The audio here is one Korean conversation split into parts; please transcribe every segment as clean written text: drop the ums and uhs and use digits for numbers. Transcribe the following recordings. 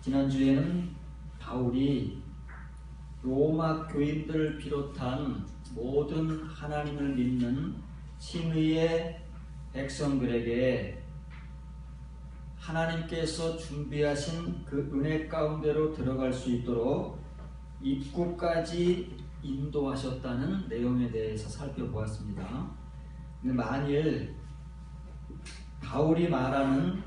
지난주에는 바울이 로마 교인들을 비롯한 모든 하나님을 믿는 신의의 백성들에게 하나님께서 준비하신 그 은혜 가운데로 들어갈 수 있도록 입구까지 인도하셨다는 내용에 대해서 살펴보았습니다. 근데 만일 바울이 말하는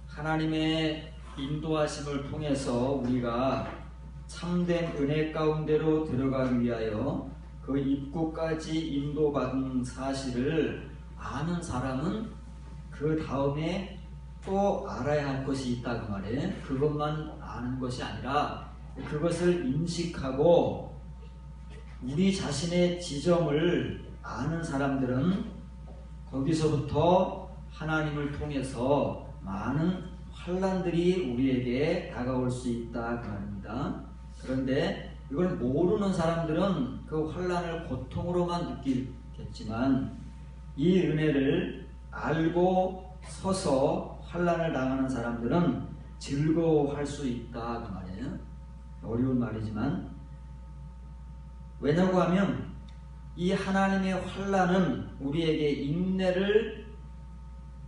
하나님의 인도하심을 통해서 우리가 참된 은혜 가운데로 들어가기 위하여 그 입구까지 인도받은 사실을 아는 사람은 그 다음에 또 알아야 할 것이 있다 그 말이에요. 그것만 아는 것이 아니라 그것을 인식하고 우리 자신의 지점을 아는 사람들은 거기서부터 하나님을 통해서 많은 환난들이 우리에게 다가올 수 있다 그 말입니다. 그런데 이걸 모르는 사람들은 그 환난을 고통으로만 느끼겠지만 이 은혜를 알고 서서 환난을 당하는 사람들은 즐거워할 수 있다 그 말이에요. 어려운 말이지만 왜냐고 하면 이 하나님의 환난은 우리에게 인내를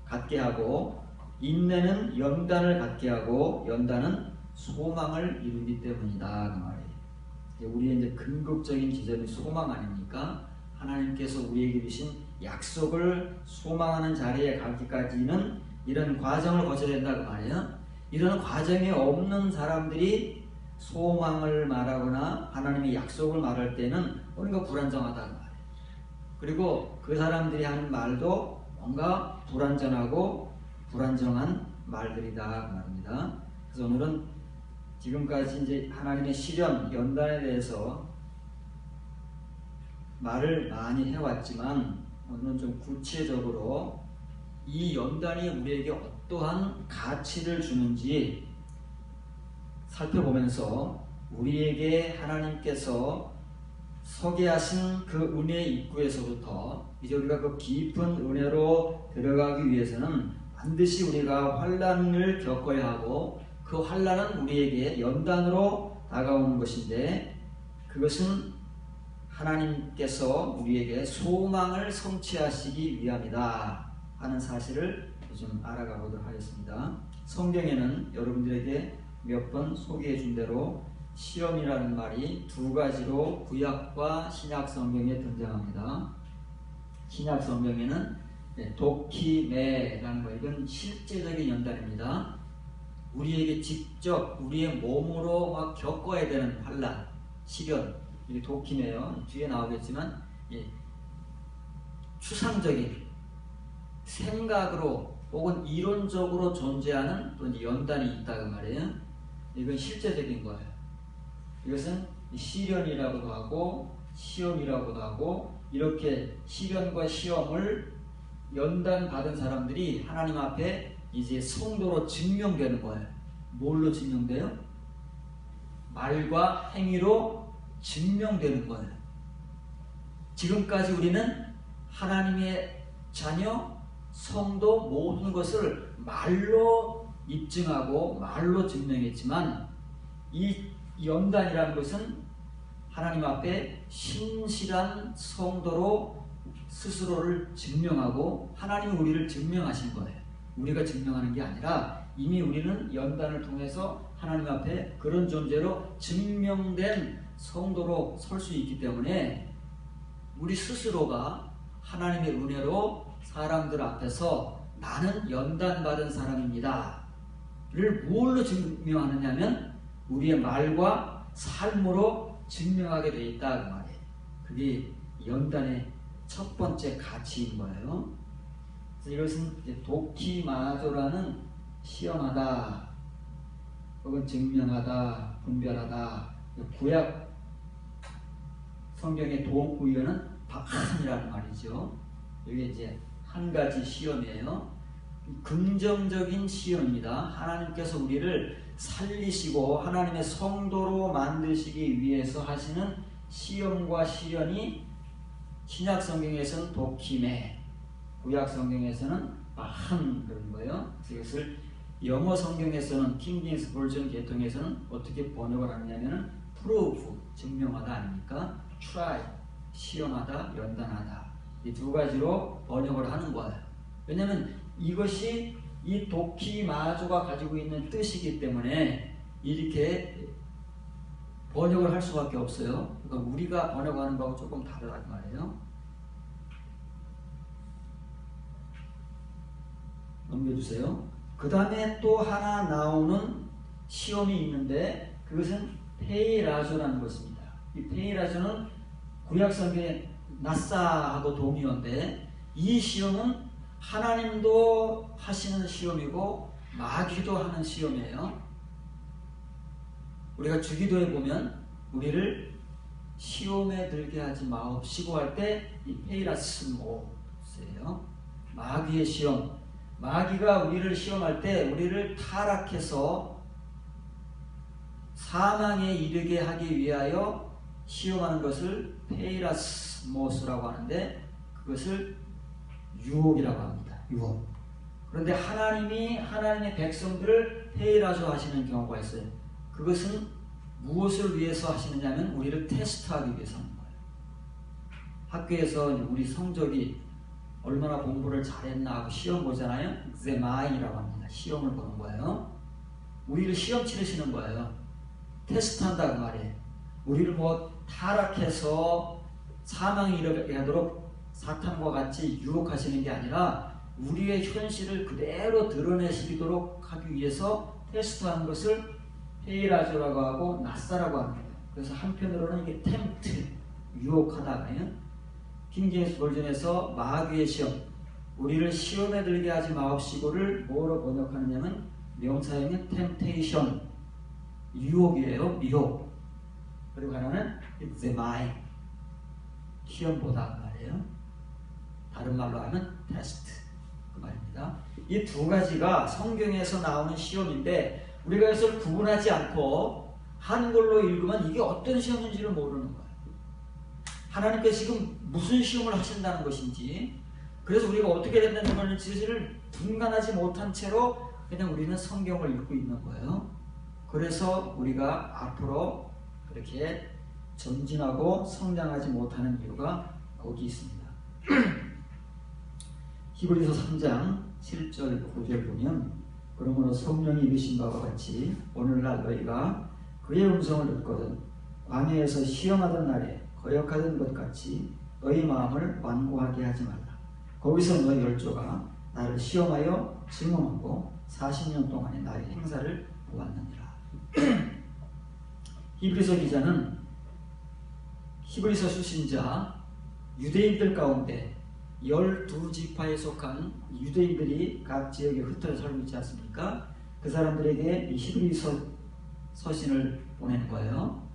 갖게 하고 인내는 연단을 갖게 하고 연단은 소망을 이루기 때문이다 그 말이에요. 우리의 이제 근극적인 지점이 소망 아닙니까? 하나님께서 우리에게 주신 약속을 소망하는 자리에 가기까지는 이런 과정을 거쳐야 된다 그 말이에요. 이런 과정이 없는 사람들이 소망을 말하거나 하나님의 약속을 말할 때는 뭔가 불안정하다 그 말이에요. 그리고 그 사람들이 하는 말도 뭔가 불완전하고 불안정한 말들이다 그 말입니다. 그래서 오늘은 지금까지 이제 하나님의 시련, 연단에 대해서 말을 많이 해왔지만 오늘은 좀 구체적으로 이 연단이 우리에게 어떠한 가치를 주는지 살펴보면서 우리에게 하나님께서 서게 하신 그 은혜 입구에서부터 이제 우리가 그 깊은 은혜로 들어가기 위해서는 반드시 우리가 환난을 겪어야 하고 그 환난은 우리에게 연단으로 다가오는 것인데 그것은 하나님께서 우리에게 소망을 성취하시기 위함이다 하는 사실을 좀 알아가 보도록 하겠습니다. 성경에는 여러분들에게 몇 번 소개해 준 대로 시험이라는 말이 두 가지로 구약과 신약 성경에 등장합니다. 신약 성경에는 도키메라는 거, 이건 실제적인 연단입니다. 우리에게 직접 우리의 몸으로 막 겪어야 되는 환난, 시련, 이게 도키메요. 뒤에 나오겠지만 추상적인 생각으로 혹은 이론적으로 존재하는 그런 연단이 있다 그 말이에요. 이건 실제적인 거예요. 이것은 시련이라고도 하고 시험이라고도 하고 이렇게 시련과 시험을 연단 받은 사람들이 하나님 앞에 이제 성도로 증명되는 거예요. 뭘로 증명돼요? 말과 행위로 증명되는 거예요. 지금까지 우리는 하나님의 자녀, 성도 모든 것을 말로 입증하고 말로 증명했지만 이 연단이라는 것은 하나님 앞에 신실한 성도로 스스로를 증명하고 하나님이 우리를 증명하신 거예요. 우리가 증명하는 게 아니라 이미 우리는 연단을 통해서 하나님 앞에 그런 존재로 증명된 성도로 설 수 있기 때문에 우리 스스로가 하나님의 은혜로 사람들 앞에서 나는 연단받은 사람입니다 를 뭘로 증명하느냐면 우리의 말과 삶으로 증명하게 되어 있다 그 말이에요. 그게 연단의 첫 번째 가치인 거예요. 그래서 이것은 이제 도키마조라는 시험하다 혹은 증명하다, 분별하다. 구약 성경의 도구에는 박한이라는 말이죠. 이게 이제 한 가지 시험이에요. 긍정적인 시험입니다. 하나님께서 우리를 살리시고 하나님의 성도로 만드시기 위해서 하시는 시험과 시련이 신약 성경에서는 도키메, 구약 성경에서는 한 그런 거예요. 그래서 이것을 영어 성경에서는 킹제임스 버전 계통에서는 어떻게 번역을 하느냐면은 prove 증명하다 아닙니까? try 시험하다, 연단하다 이 두 가지로 번역을 하는 거예요. 왜냐하면 이것이 이 도키마조가 가지고 있는 뜻이기 때문에 이렇게 번역을 할 수밖에 없어요. 그러니까 우리가 번역하는 거하고 조금 다르단 말이에요. 넘겨주세요. 그 다음에 또 하나 나오는 시험이 있는데 그것은 페이라조라는 것입니다. 이 페이라조는 구약성경의 나사하고 동의어인데 이 시험은 하나님도 하시는 시험이고 마귀도 하는 시험이에요. 우리가 주기도에 보면 우리를 시험에 들게 하지 마옵시고 할 때 이 페이라스모스예요. 마귀의 시험. 마귀가 우리를 시험할 때 우리를 타락해서 사망에 이르게 하기 위하여 시험하는 것을 페이라스모스라고 하는데 그것을 유혹이라고 합니다. 유혹. 그런데 하나님이 하나님의 백성들을 페이라조 하시는 경우가 있어요. 그것은 무엇을 위해서 하시느냐면 우리를 테스트하기 위해서 하는 거예요. 학교에서 우리 성적이 얼마나 공부를 잘했나 하고 시험 보잖아요. examine이라고 합니다. 시험을 보는 거예요. 우리를 시험 치르시는 거예요. 테스트한다 그 말이에요. 우리를 뭐 타락해서 사망에 이르게 하도록 사탄과 같이 유혹하시는 게 아니라 우리의 현실을 그대로 드러내시도록 하기 위해서 테스트하는 것을 페이라조라고 하고 나사라고 하는 거예요. 그래서 한편으로는 이게 템트, 유혹하다가요. 킹제임스 버전에서 마귀의 시험, 우리를 시험에 들게 하지 마옵시고를 뭐로 번역하느냐면 명사형은 temptation, 유혹이에요. 미혹. 그리고 하나는 examine, 시험보다 그 말이에요. 다른 말로 하면 테스트 그 말입니다. 이 두 가지가 성경에서 나오는 시험인데 우리가 이것을 구분하지 않고 한글로 읽으면 이게 어떤 시험인지를 모르는 거예요. 하나님께서 지금 무슨 시험을 하신다는 것인지, 그래서 우리가 어떻게 된다는 것인지를 분간하지 못한 채로 그냥 우리는 성경을 읽고 있는 거예요. 그래서 우리가 앞으로 그렇게 전진하고 성장하지 못하는 이유가 거기 있습니다. 히브리서 3장 7절 9절 보면 그러므로 성령이 이르신 바와 같이 오늘날 너희가 그의 음성을 듣거든 광야에서 시험하던 날에 거역하던 것 같이 너희 마음을 완고하게 하지 말라. 거기서 너희 열조가 나를 시험하여 증언하고 40년 동안의 나의 행사를 보았느니라. 히브리서 기자는 히브리서 수신자 유대인들 가운데 12지파에 속한 유대인들이 각 지역에 흩어져 살고 있지 않습니까? 그 사람들에게 이 히브리서 서신을 보낸 거예요.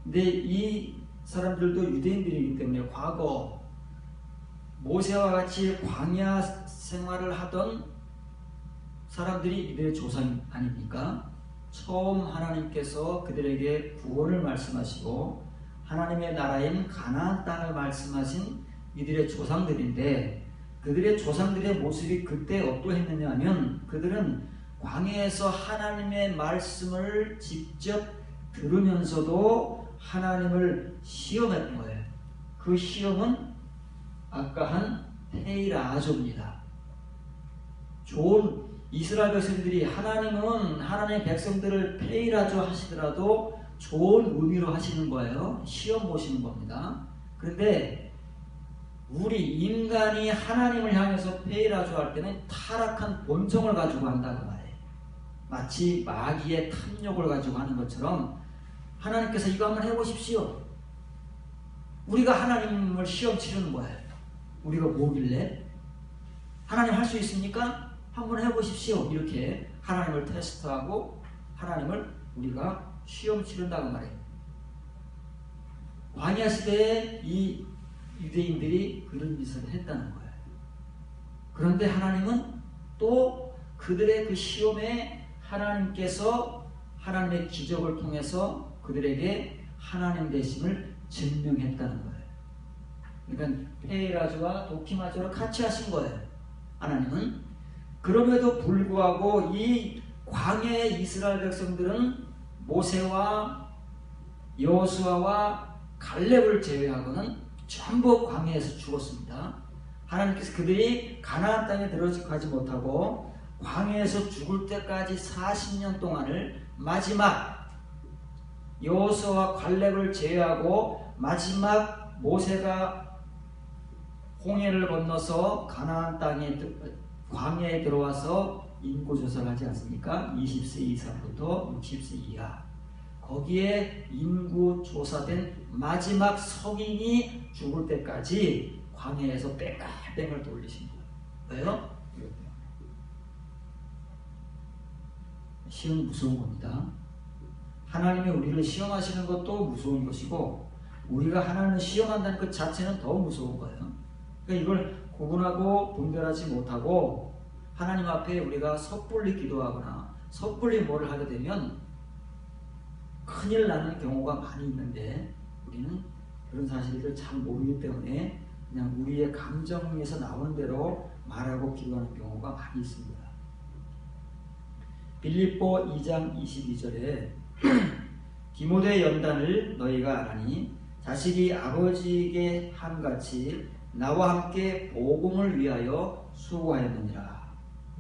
근데 이 사람들도 유대인들이기 때문에 과거 모세와 같이 광야 생활을 하던 사람들이 이들의 조상 아닙니까? 처음 하나님께서 그들에게 구원을 말씀하시고 하나님의 나라인 가나안 땅을 말씀하신 이들의 조상들인데 그들의 조상들의 모습이 그때 어떠했느냐 하면 그들은 광야에서 하나님의 말씀을 직접 들으면서도 하나님을 시험했던 거예요. 그 시험은 아까 한 페이라조입니다. 좋은 이스라엘 백성들이 하나님은 하나님의 백성들을 페이라조 하시더라도 좋은 의미로 하시는 거예요. 시험 보시는 겁니다. 그런데 우리 인간이 하나님을 향해서 페이라조 할 때는 타락한 본성을 가지고 한다고 말해요. 마치 마귀의 탐욕을 가지고 하는 것처럼 하나님께서 이거 한번 해보십시오. 우리가 하나님을 시험 치르는 거예요. 우리가 뭐길래? 하나님 할 수 있습니까? 한번 해보십시오. 이렇게 하나님을 테스트하고 하나님을 우리가 시험 치른다고 말해요. 광야 시대에 이 유대인들이 그런 짓을 했다는 거예요. 그런데 하나님은 또 그들의 그 시험에 하나님께서 하나님의 기적을 통해서 그들에게 하나님 되심을 증명했다는 거예요. 그러니까 페이라조와 도키마조를 같이 하신 거예요. 하나님은. 그럼에도 불구하고 이 광야의 이스라엘 백성들은 모세와 여호수아와 갈렙을 제외하고는 전부 광야에서 죽었습니다. 하나님께서 그들이 가나안 땅에 들어가지 못하고 광야에서 죽을 때까지 40년 동안을 마지막 여호수아와 갈렙을 제외하고 마지막 모세가 홍해를 건너서 가나안 땅에 광야에 들어와서 인구조사를 하지 않습니까? 20세 이상부터 60세 이하. 거기에 인구조사된 마지막 성인이 죽을 때까지 광야에서 뺑뺑뺑을 돌리신 거예요. 왜요? 시험이 무서운 겁니다. 하나님이 우리를 시험하시는 것도 무서운 것이고 우리가 하나님을 시험한다는 것 자체는 더 무서운 거예요. 그러니까 이걸 구분하고 분별하지 못하고 하나님 앞에 우리가 섣불리 기도하거나 섣불리 뭐를 하게 되면 큰일 나는 경우가 많이 있는데 우리는 그런 사실을 잘 모르기 때문에 그냥 우리의 감정에서 나오는 대로 말하고 기도하는 경우가 많이 있습니다. 빌립보 2장 22절에 디모데 연단을 너희가 아나니 자식이 아버지에게 함같이 나와 함께 복음을 위하여 수고하였느니라.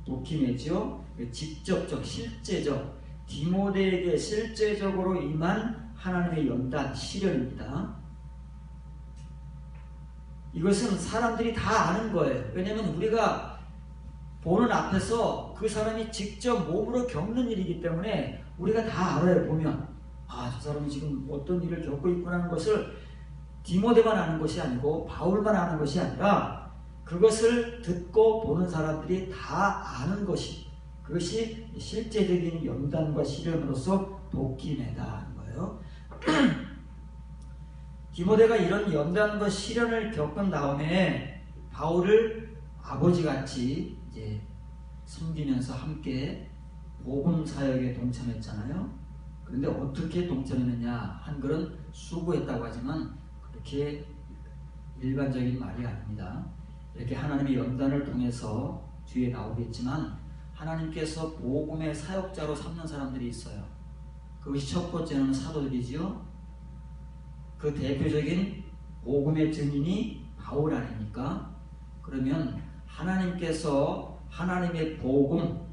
도키매죠. 직접적, 실제적, 디모데에게 실제적으로 임한 하나님의 연단, 시련입니다. 이것은 사람들이 다 아는 거예요. 왜냐하면 우리가 보는 앞에서 그 사람이 직접 몸으로 겪는 일이기 때문에 우리가 다 알아요. 보면 저 사람이 지금 어떤 일을 겪고 있구나 하는 것을 디모데만 아는 것이 아니고 바울만 아는 것이 아니라 그것을 듣고 보는 사람들이 다 아는 것이 그것이 실제적인 연단과 시련으로서 도끼매다 하는 거예요. 디모데가 이런 연단과 시련을 겪은 다음에 바울을 아버지같이 이제 섬기면서 함께 복음 사역에 동참했잖아요. 그런데 어떻게 동참했느냐? 한글은 수고했다고 하지만 그렇게 일반적인 말이 아닙니다. 이렇게 하나님의 연단을 통해서 뒤에 나오겠지만 하나님께서 복음의 사역자로 삼는 사람들이 있어요. 그것이 첫 번째는 사도들이지요. 그 대표적인 복음의 증인이 바울 아닙니까? 그러면 하나님께서 하나님의 복음,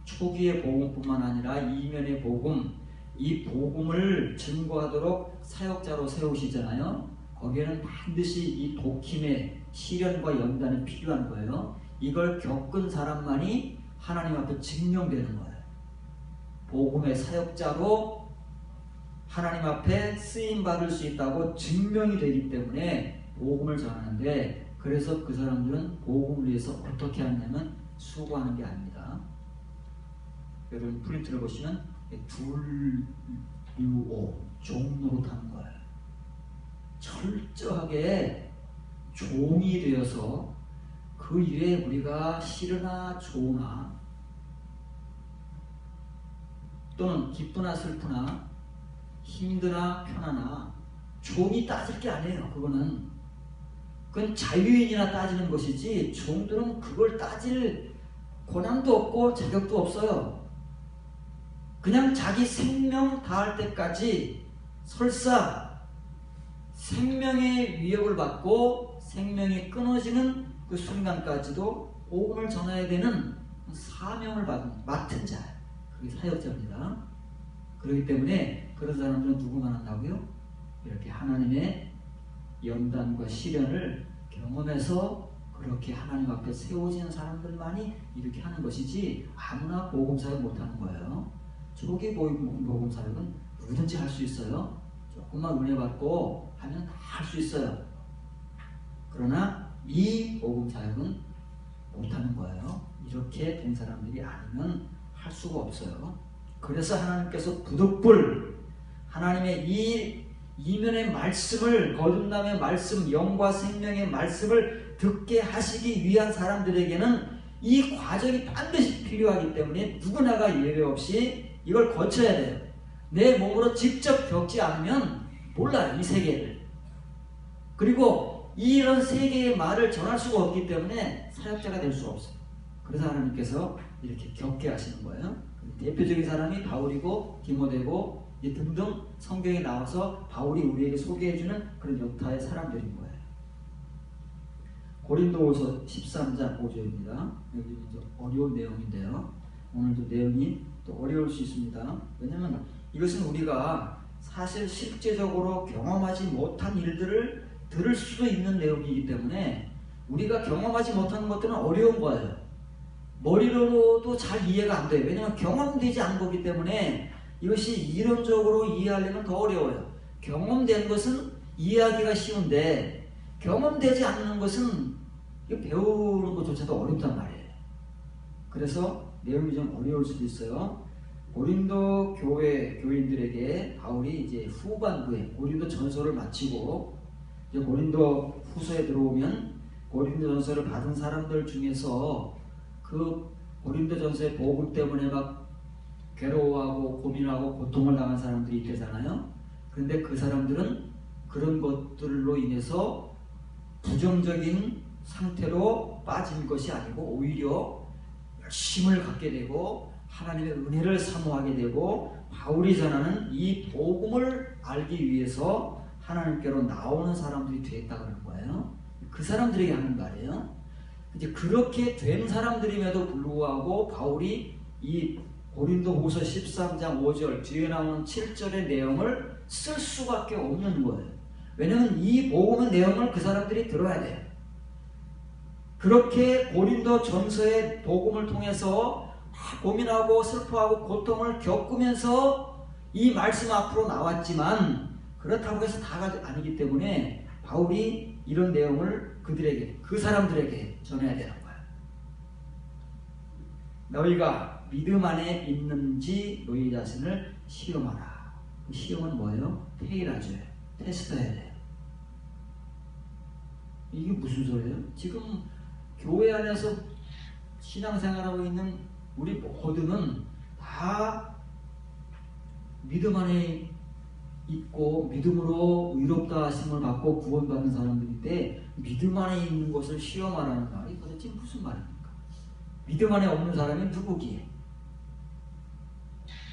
초기의 복음뿐만 아니라 이면의 복음, 이 복음을 증거하도록 사역자로 세우시잖아요. 거기에는 반드시 이 도킴의 시련과 연단이 필요한 거예요. 이걸 겪은 사람만이 하나님 앞에 증명되는 거예요. 복음의 사역자로 하나님 앞에 쓰임받을 수 있다고 증명이 되기 때문에 복음을 전하는데, 그래서 그 사람들은 복음을 위해서 어떻게 하냐면 수고하는 게 아닙니다. 여러분 프린트를 보시면 둘류오 종로로 타는 거예요. 철저하게 종이 되어서 그 일에 우리가 싫으나 좋으나 또는 기쁘나 슬프나 힘드나 편하나 종이 따질 게 아니에요. 그건 자유인이나 따지는 것이지 종들은 그걸 따질 권한도 없고 자격도 없어요. 그냥 자기 생명 다할 때까지 설사 생명의 위협을 받고 생명이 끊어지는 그 순간까지도 복음을 전해야 되는 사명을 맡은 자, 그게 사역자입니다. 그렇기 때문에 그런 사람들은 누구만 한다고요? 이렇게 하나님의 연단과 시련을 경험해서 그렇게 하나님 앞에 세워지는 사람들만이 이렇게 하는 것이지 아무나 복음사역 못하는 거예요. 초기 복음사역은 누구든지 할 수 있어요. 조금만 은혜 받고 하면 다 할 수 있어요. 그러나 이 복음사역은 못하는 거예요. 이렇게 된 사람들이 아니면 할 수가 없어요. 그래서 하나님께서 부득불 하나님의 이 이면의 말씀을, 거듭남의 말씀, 영과 생명의 말씀을 듣게 하시기 위한 사람들에게는 이 과정이 반드시 필요하기 때문에 누구나가 예외 없이 이걸 거쳐야 돼요. 내 몸으로 직접 겪지 않으면 몰라요, 이 세계를. 그리고 이런 세계의 말을 전할 수가 없기 때문에 사역자가 될 수가 없어요. 그래서 하나님께서 이렇게 겪게 하시는 거예요. 대표적인 사람이 바울이고 디모데고 등등 성경에 나와서 바울이 우리에게 소개해주는 그런 여타의 사람들인 거예요. 고린도후서 13장 5절입니다. 여기 좀 어려운 내용인데요. 오늘도 내용이 또 어려울 수 있습니다. 왜냐하면 이것은 우리가 사실 실제적으로 경험하지 못한 일들을 들을 수도 있는 내용이기 때문에 우리가 경험하지 못하는 것들은 어려운 거예요. 머리로도 잘 이해가 안 돼요. 왜냐하면 경험되지 않은 거기 때문에 이것이 이론적으로 이해하려면 더 어려워요. 경험된 것은 이해하기가 쉬운데 경험되지 않는 것은 배우는 것조차도 어렵단 말이에요. 그래서 내용이 좀 어려울 수도 있어요. 고린도 교회 교인들에게 바울이 이제 후반부에 고린도 전서를 마치고 이제 고린도 후서에 들어오면 고린도 전서를 받은 사람들 중에서 그 고린도 전서의 복음 때문에 막 괴로워하고 고민하고 고통을 당한 사람들이 있대잖아요. 그런데 그 사람들은 그런 것들로 인해서 부정적인 상태로 빠진 것이 아니고 오히려 열심을 갖게 되고 하나님의 은혜를 사모하게 되고 바울이 전하는 이 복음을 알기 위해서 하나님께로 나오는 사람들이 되었다 그러는 거예요. 그 사람들에게 하는 말이에요. 이제 그렇게 된 사람들임에도 불구하고 바울이 이 고린도후서 13장 5절 뒤에 나오는 7절의 내용을 쓸 수밖에 없는 거예요. 왜냐하면 이 복음의 내용을 그 사람들이 들어야 돼요. 그렇게 고린도 전서의 복음을 통해서 고민하고 슬퍼하고 고통을 겪으면서 이 말씀 앞으로 나왔지만 그렇다고 해서 다가 아니기 때문에 바울이 이런 내용을 그들에게, 그 사람들에게 전해야 되는 거야. 너희가 믿음 안에 있는지 너희 자신을 시험하라. 그 시험은 뭐예요? 테이라줘요. 테스트해야 돼요. 이게 무슨 소리예요? 지금 교회 안에서 신앙생활하고 있는 우리 모두는 다 믿음 안에 있고 믿음으로 의롭다 하심을 받고 구원받는 사람들인데 믿음 안에 있는 것을 시험하라는 말이 도대체 무슨 말입니까? 믿음 안에 없는 사람이 누구기에?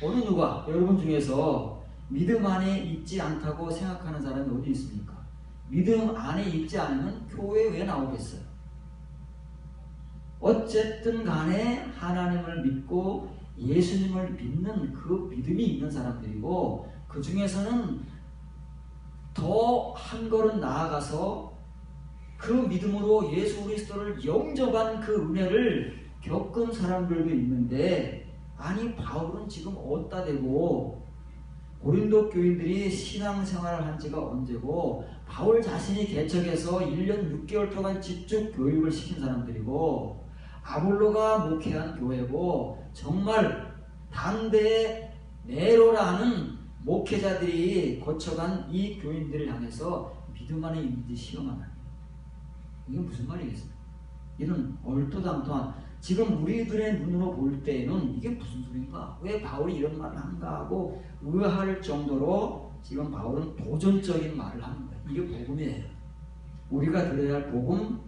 어느 누가 여러분 중에서 믿음 안에 있지 않다고 생각하는 사람이 어디 있습니까? 믿음 안에 있지 않으면 교회에 왜 나오겠어요? 어쨌든 간에 하나님을 믿고 예수님을 믿는 그 믿음이 있는 사람들이고 그 중에서는 더 한 걸음 나아가서 그 믿음으로 예수 그리스도를 영접한 그 은혜를 겪은 사람들도 있는데 아니 바울은 지금 어디다 대고 고린도 교인들이 신앙생활을 한 지가 언제고 바울 자신이 개척해서 1년 6개월 동안 집중 교육을 시킨 사람들이고 아볼로가 목회한 교회고 정말 당대의 네로라는 목회자들이 거쳐간 이 교인들을 향해서 믿음 안에 있는지 시험하는 이게 무슨 말이겠습니까? 이런 얼토당토한 지금 우리들의 눈으로 볼 때에는 이게 무슨 소리인가? 왜 바울이 이런 말을 하는가 하고 의아할 정도로 지금 바울은 도전적인 말을 하는 거예요. 이게 복음이에요. 우리가 들어야 할 복음,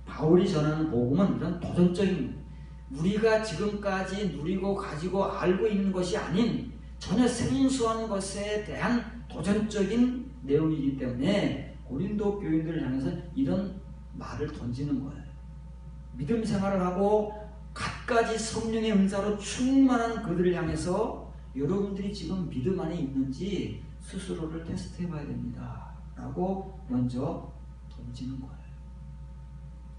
바울이 전하는 복음은 이런 도전적인 우리가 지금까지 누리고 가지고 알고 있는 것이 아닌 전혀 생소한 것에 대한 도전적인 내용이기 때문에 고린도 교인들을 향해서 이런 말을 던지는 거예요. 믿음 생활을 하고 갖가지 성령의 은사로 충만한 그들을 향해서 여러분들이 지금 믿음 안에 있는지 스스로를 테스트해 봐야 됩니다. 라고 먼저 던지는 거예요.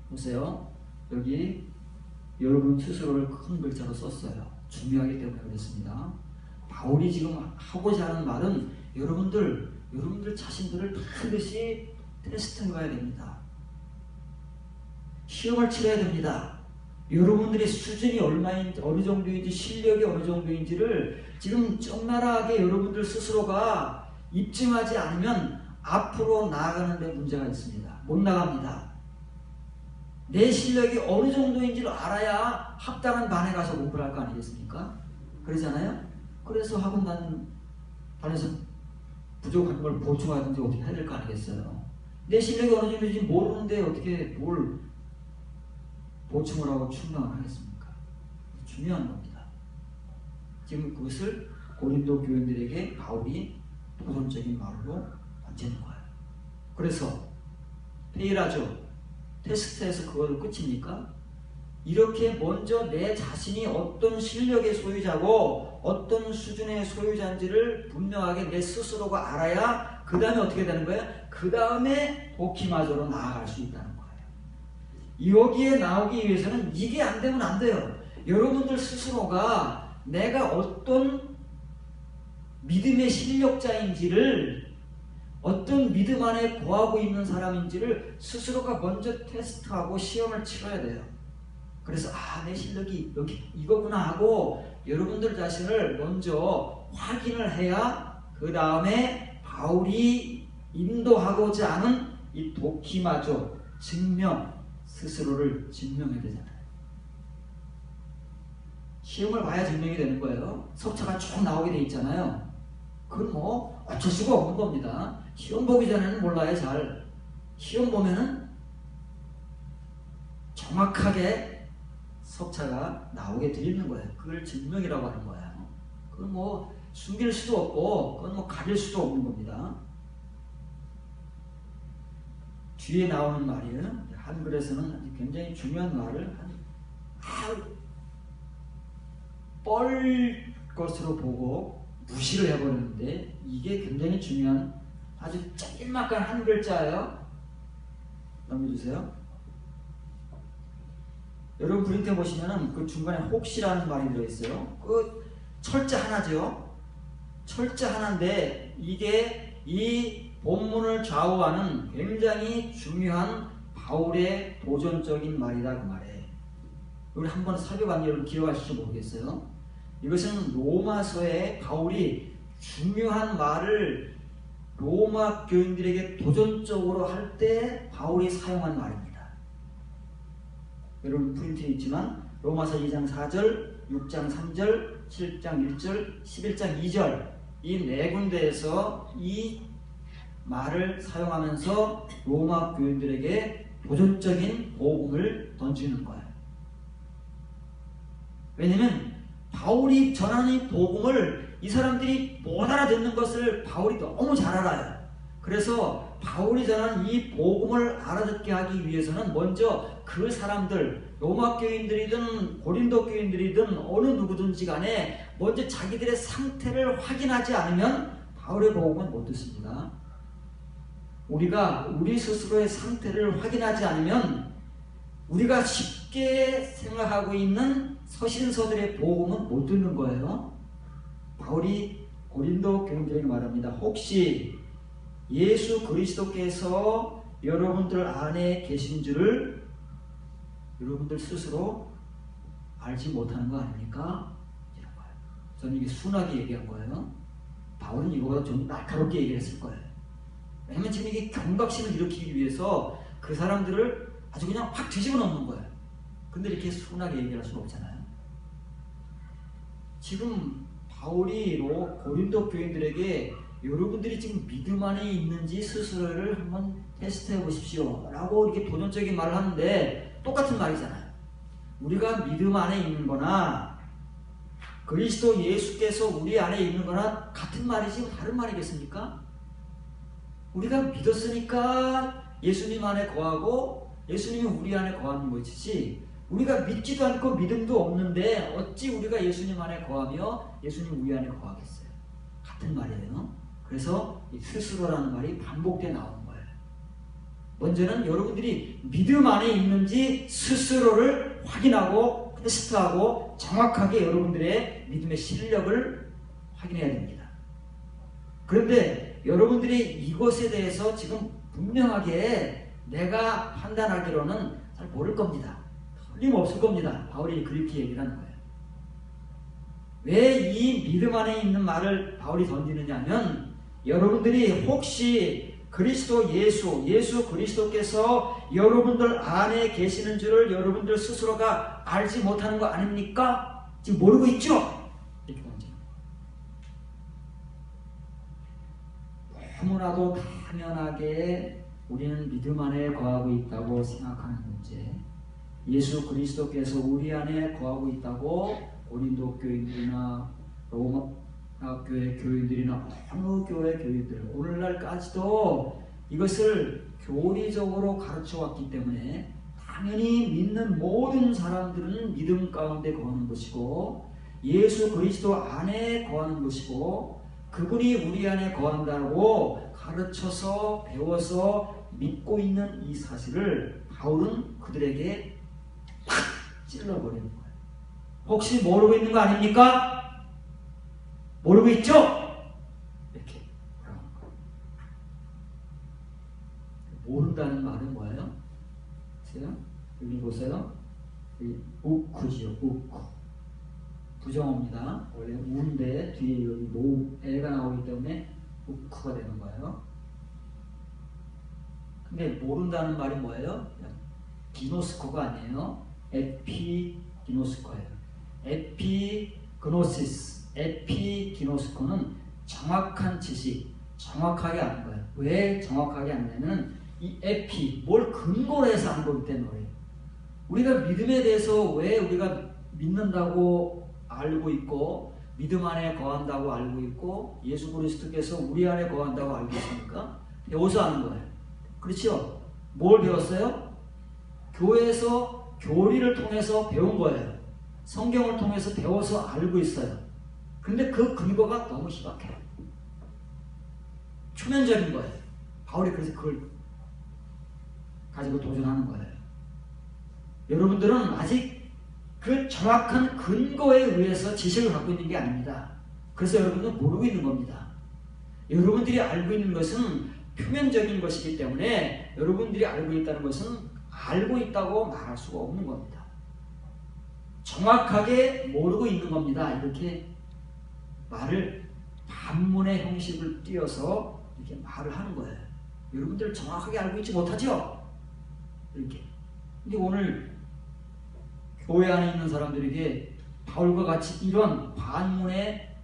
보세요. 여기 여러분 스스로를 큰 글자로 썼어요. 중요하기 때문에 그렇습니다. 바울이 지금 하고자 하는 말은 여러분들 자신들을 반드시 테스트해 봐야 됩니다. 시험을 치러야 됩니다. 여러분들의 수준이 어느 정도인지 실력이 어느 정도인지를 지금 적나라하게 여러분들 스스로가 입증하지 않으면 앞으로 나아가는 데 문제가 있습니다. 못 나갑니다. 내 실력이 어느 정도인지를 알아야 합당한 반에 가서 공부를 할 거 아니겠습니까? 그러잖아요? 그래서 학원 다녀서 부족한 걸 보충하든지 어떻게 해야 될 거 아니겠어요? 내 실력이 어느 정도인지 모르는데 어떻게 뭘 보충을 하고 충당을 하겠습니까? 중요한 겁니다. 지금 그것을 고린도 교인들에게 바울이 도전적인 말로 던지는 거예요. 그래서 페이라죠. 테스트에서 그거를 끝입니까? 이렇게 먼저 내 자신이 어떤 실력의 소유자고 어떤 수준의 소유자인지를 분명하게 내 스스로가 알아야 그 다음에 어떻게 되는 거예요? 그 다음에 도키마저로 나아갈 수 있다는 거예요. 여기에 나오기 위해서는 이게 안 되면 안 돼요. 여러분들 스스로가 내가 어떤 믿음의 실력자인지를 어떤 믿음 안에 거하고 있는 사람인지를 스스로가 먼저 테스트하고 시험을 치러야 돼요. 그래서 내 실력이 여기 이거구나 하고 여러분들 자신을 먼저 확인을 해야 그 다음에 바울이 인도하고자 하는 이 도키마조 스스로를 증명해야 되잖아요. 시험을 봐야 증명이 되는 거예요. 석차가 쭉 나오게 돼 있잖아요. 그건 뭐 어쩔 수가 없는 겁니다. 시험 보기 전에는 몰라요. 잘 시험 보면은 정확하게 석차가 나오게 되는 거예요. 그걸 증명이라고 하는 거예요. 그건 뭐 숨길 수도 없고 그건 뭐 가릴 수도 없는 겁니다. 뒤에 나오는 말이에요. 한글에서는 굉장히 중요한 말을 뻘 것으로 보고 무시를 해버렸는데 이게 굉장히 중요한 아주 짤막한 한 글자예요. 넘겨주세요. 여러분 프린트에 보시면은 그 중간에 혹시라는 말이 들어있어요. 그 철자 하나죠. 철자 하나인데 이게 이 본문을 좌우하는 굉장히 중요한 바울의 도전적인 말이다 그 말이에요. 이걸 한번 살펴봤는지 여러분 기억하실지 모르겠어요. 이것은 로마서에 바울이 중요한 말을 로마 교인들에게 도전적으로 할 때 바울이 사용한 말입니다. 여러분 프린트에 있지만 로마서 2장 4절, 6장 3절, 7장 1절, 11장 2절 이 네 군데에서 이 말을 사용하면서 로마 교인들에게 도전적인 복음을 던지는 거예요. 왜냐면 바울이 전하는 이 복음을 이 사람들이 못 알아듣는 것을 바울이 너무 잘 알아요. 그래서 바울이 전하는 이 복음을 알아듣게 하기 위해서는 먼저 그 사람들, 로마 교인들이든 고린도 교인들이든 어느 누구든지 간에 먼저 자기들의 상태를 확인하지 않으면 바울의 복음은 못 듣습니다. 우리가 우리 스스로의 상태를 확인하지 않으면 우리가 쉽게 생각하고 있는 서신서들의 복음은 못 듣는 거예요. 바울이 고린도 교인들에게 말합니다. 혹시 예수 그리스도께서 여러분들 안에 계신 줄을 여러분들 스스로 알지 못하는 거 아닙니까? 이런 거예요. 저는 이게 순하게 얘기한 거예요. 바울은 이거보다 좀 날카롭게 얘기했을 거예요. 왜냐면 지금 이게 경각심을 일으키기 위해서 그 사람들을 아주 그냥 확 뒤집어 놓는 거예요. 근데 이렇게 순하게 얘기할 수는 없잖아요. 지금 바울이 고린도 교인들에게 여러분들이 지금 믿음 안에 있는지 스스로를 한번 테스트해 보십시오 라고 이렇게 도전적인 말을 하는데 똑같은 말이잖아요. 우리가 믿음 안에 있는 거나 그리스도 예수께서 우리 안에 있는 거나 같은 말이지 다른 말이겠습니까? 우리가 믿었으니까 예수님 안에 거하고 예수님이 우리 안에 거하는 것이지 우리가 믿지도 않고 믿음도 없는데 어찌 우리가 예수님 안에 거하며 예수님 우리 안에 거하겠어요? 같은 말이에요. 그래서 이 스스로라는 말이 반복돼 나오는 거예요. 먼저는 여러분들이 믿음 안에 있는지 스스로를 확인하고 테스트하고 정확하게 여러분들의 믿음의 실력을 확인해야 됩니다. 그런데 여러분들이 이것에 대해서 지금 분명하게 내가 판단하기로는 잘 모를 겁니다. 틀림없을 겁니다. 바울이 그렇게 얘기를 하는 거예요. 왜 이 믿음 안에 있는 말을 바울이 던지느냐 하면 여러분들이 혹시 그리스도 예수 그리스도께서 여러분들 안에 계시는 줄을 여러분들 스스로가 알지 못하는 거 아닙니까? 지금 모르고 있죠? 이렇게 던지는 거예요. 너무나도 당연하게 우리는 믿음 안에 거하고 있다고 생각하는 문제, 예수 그리스도께서 우리 안에 거하고 있다고 고린도 교인들이나 로마 교회 교인들이나 어느 교회 교인들 오늘날까지도 이것을 교리적으로 가르쳐 왔기 때문에 당연히 믿는 모든 사람들은 믿음 가운데 거하는 것이고 예수 그리스도 안에 거하는 것이고 그분이 우리 안에 거한다고 가르쳐서 배워서 믿고 있는 이 사실을 바울은 그들에게 팍 찔러버리는 거예요. 혹시 모르고 있는 거 아닙니까? 모르고 있죠? 이렇게 그러는 거예요. 모른다는 말은 뭐예요? 보세요. 여기 보세요. 여기 우쿠지요. 우쿠. 부정어입니다. 원래 우인데 뒤에 여기 노 애가 나오기 때문에 우쿠가 되는 거예요. 근데 모른다는 말이 뭐예요? 기노스코가 아니에요. 에피기노스코예요. 에피그노시스, 에피기노스코는 정확한 지식, 정확하게 아는 거예요. 왜 정확하게 아느냐면 이 에피, 뭘 근거로 해서 아는 거기 때문에 우리가 믿음에 대해서 왜 우리가 믿는다고 알고 있고 믿음 안에 거한다고 알고 있고 예수 그리스도께서 우리 안에 거한다고 알고 있습니까? 배워서 아는 거예요. 그렇죠? 뭘 배웠어요? 교회에서 교리를 통해서 배운 거예요. 성경을 통해서 배워서 알고 있어요. 그런데 그 근거가 너무 희박해요. 초면적인 거예요. 바울이 그래서 그걸 가지고 도전하는 거예요. 여러분들은 아직 그 정확한 근거에 의해서 지식을 갖고 있는 게 아닙니다. 그래서 여러분들은 모르고 있는 겁니다. 여러분들이 알고 있는 것은 표면적인 것이기 때문에 여러분들이 알고 있다는 것은 알고 있다고 말할 수가 없는 겁니다. 정확하게 모르고 있는 겁니다. 이렇게 말을 반문의 형식을 띄어서 이렇게 말을 하는 거예요. 여러분들 정확하게 알고 있지 못하죠? 이렇게. 근데 오늘 교회 안에 있는 사람들에게 바울과 같이 이런 반문의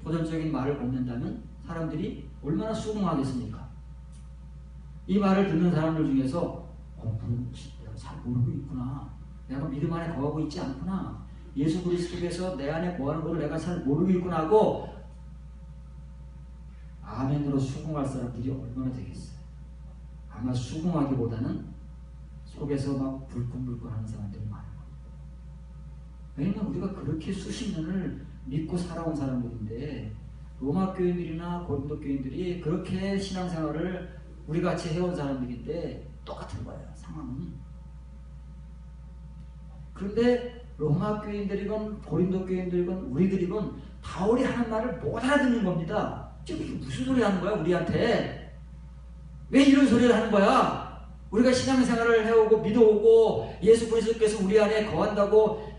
도전적인 말을 건넨다면 사람들이 얼마나 수긍하겠습니까? 이 말을 듣는 사람들 중에서 내가 잘 모르고 있구나. 내가 믿음 안에 거하고 있지 않구나. 예수 그리스도께서 내 안에 거하는 것을 내가 잘 모르고 있구나 하고 아멘으로 수긍할 사람들이 얼마나 되겠어요? 아마 수긍하기보다는 속에서 막 불끈불끈하는 사람들이 많아요. 왜냐면 우리가 그렇게 수십 년을 믿고 살아온 사람들인데 로마 교인들이나 고린도 교인들이 그렇게 신앙생활을 우리 같이 해온 사람들인데 똑같은 거예요. 상황은. 그런데 로마 교인들이건 고린도 교인들이건 우리들이건 바울이 하는 말을 못 알아듣는 겁니다. 지금 이게 무슨 소리 하는 거야 우리한테? 왜 이런 소리를 하는 거야? 우리가 신앙생활을 해오고 믿어오고 예수 그리스도께서 우리 안에 거한다고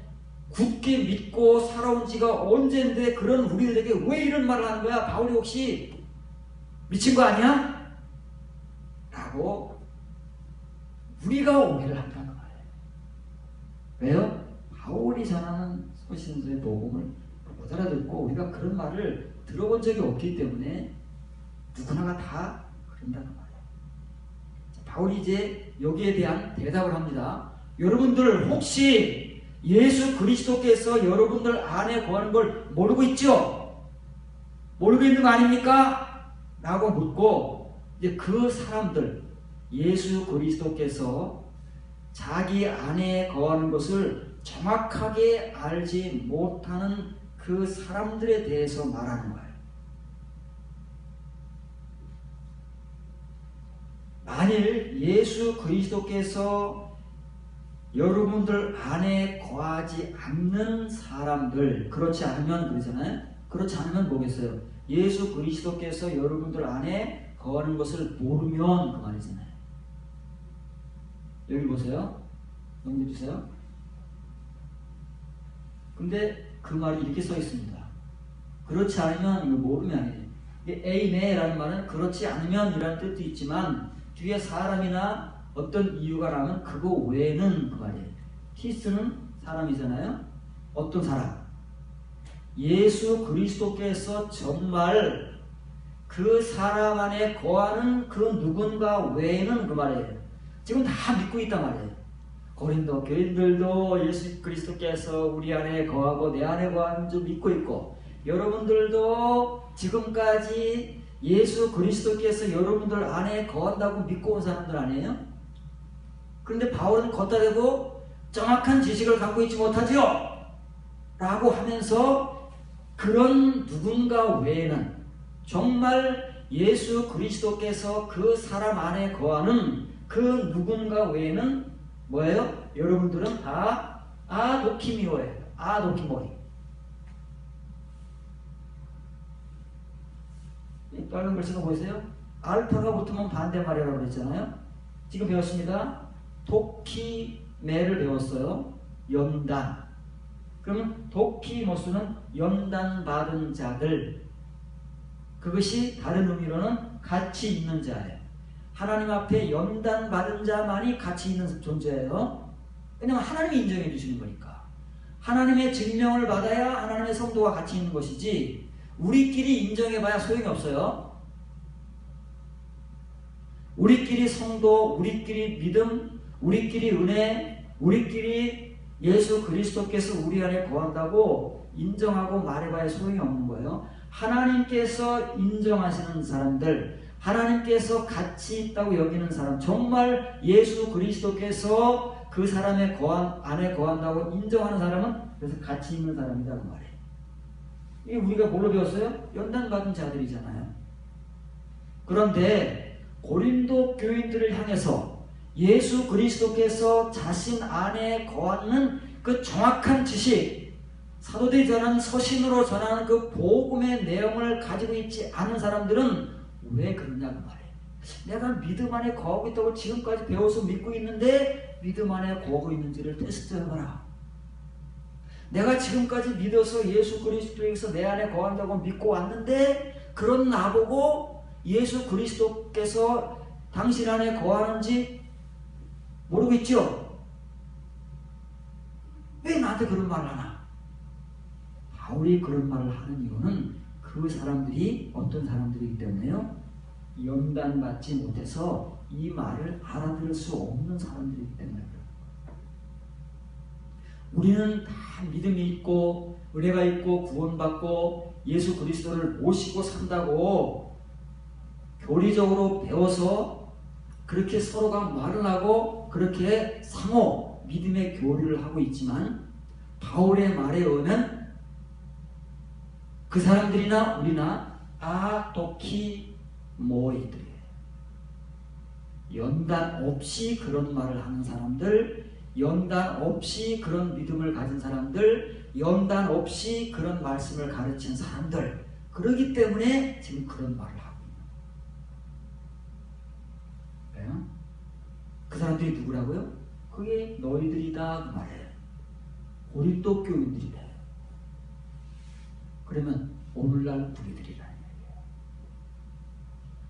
굳게 믿고 살아온 지가 언젠데 그런 우리들에게 왜 이런 말을 하는 거야? 바울이 혹시 미친 거 아니야? 라고 우리가 오해를 한다는 거예요. 왜요? 바울이 전하는 소신서의 복음을 못 알아듣고 우리가 그런 말을 들어본 적이 없기 때문에 누구나가 다 그런다는 거예요. 바울이 이제 여기에 대한 대답을 합니다. 여러분들 혹시 예수 그리스도께서 여러분들 안에 거하는 걸 모르고 있죠? 모르고 있는 거 아닙니까? 라고 묻고 이제 그 사람들 예수 그리스도께서 자기 안에 거하는 것을 정확하게 알지 못하는 그 사람들에 대해서 말하는 거예요. 만일 예수 그리스도께서 여러분들 안에 거하지 않는 사람들, 그렇지 않으면 그러잖아요. 그렇지 않으면 뭐겠어요? 예수 그리스도께서 여러분들 안에 거하는 것을 모르면 그 말이잖아요. 여기 보세요. 넘겨 주세요. 근데 그 말이 이렇게 써 있습니다. 그렇지 않으면 이거 모르면 아니에요. 에이네라는 말은 그렇지 않으면이라는 뜻도 있지만 뒤에 사람이나 어떤 이유가 나면 그거 외에는 그 말이에요. 티스는 사람이잖아요. 어떤 사람? 예수 그리스도께서 정말 그 사람 안에 거하는 그 누군가 외에는 그 말이에요. 지금 다 믿고 있단 말이에요. 고린도 교인들도 예수 그리스도께서 우리 안에 거하고 내 안에 거하는 줄 믿고 있고 여러분들도 지금까지 예수 그리스도께서 여러분들 안에 거한다고 믿고 온 사람들 아니에요? 그런데 바울은 걷다 대고 정확한 지식을 갖고 있지 못하지요? 라고 하면서 그런 누군가 외에는 정말 예수 그리스도께서 그 사람 안에 거하는 그 누군가 외에는 뭐예요? 여러분들은 다 아도키미오예요. 아도키모리. 이 빨간 글씨가 보이세요? 알파가 붙으면 반대말이라고 그랬잖아요. 지금 배웠습니다. 도키메를 배웠어요. 연단. 그러면 도키모스는 연단 받은 자들. 그것이 다른 의미로는 가치 있는 자예요. 하나님 앞에 연단 받은 자만이 가치 있는 존재예요. 왜냐하면 하나님이 인정해 주시는 거니까. 하나님의 증명을 받아야 하나님의 성도가 가치 있는 것이지 우리끼리 인정해봐야 소용이 없어요. 우리끼리 성도, 우리끼리 믿음, 우리끼리 은혜, 우리끼리 예수 그리스도께서 우리 안에 거한다고 인정하고 말해봐야 소용이 없는 거예요. 하나님께서 인정하시는 사람들, 하나님께서 가치 있다고 여기는 사람, 정말 예수 그리스도께서 그 사람의 안에 거한다고 인정하는 사람은 그래서 가치 있는 사람이다 그 말이에요. 이게 우리가 뭘로 배웠어요? 연단받은 자들이잖아요. 그런데 고린도 교인들을 향해서 예수 그리스도께서 자신 안에 거하는 그 정확한 지식, 사도들이 전하는 서신으로 전하는 그 복음의 내용을 가지고 있지 않은 사람들은 왜 그러냐고 말이에요. 내가 믿음 안에 거하고 있다고 지금까지 배워서 믿고 있는데 믿음 안에 거하고 있는지를 테스트해봐라. 내가 지금까지 믿어서 예수 그리스도에서 내 안에 거한다고 믿고 왔는데 그런 나보고 예수 그리스도께서 당신 안에 거하는지 모르겠죠? 왜 나한테 그런 말을 하나? 바울이 그런 말을 하는 이유는 그 사람들이 어떤 사람들이기 때문에요. 연단받지 못해서 이 말을 알아들을 수 없는 사람들이기 때문에 그래요. 우리는 다 믿음이 있고 은혜가 있고 구원받고 예수 그리스도를 모시고 산다고 교리적으로 배워서 그렇게 서로가 말을 하고 그렇게 상호 믿음의 교류를 하고 있지만 바울의 말에 의하면 그 사람들이나 우리나 아도키모이들이에요. 연단 없이 그런 말을 하는 사람들, 연단 없이 그런 믿음을 가진 사람들, 연단 없이 그런 말씀을 가르친 사람들, 그러기 때문에 지금 그런 말을 하고 있는 거예요. 그 사람들이 누구라고요? 그게 너희들이다 그 말이에요. 고린도 교인들이다. 그러면 오늘날 우리들이라는 얘기예요.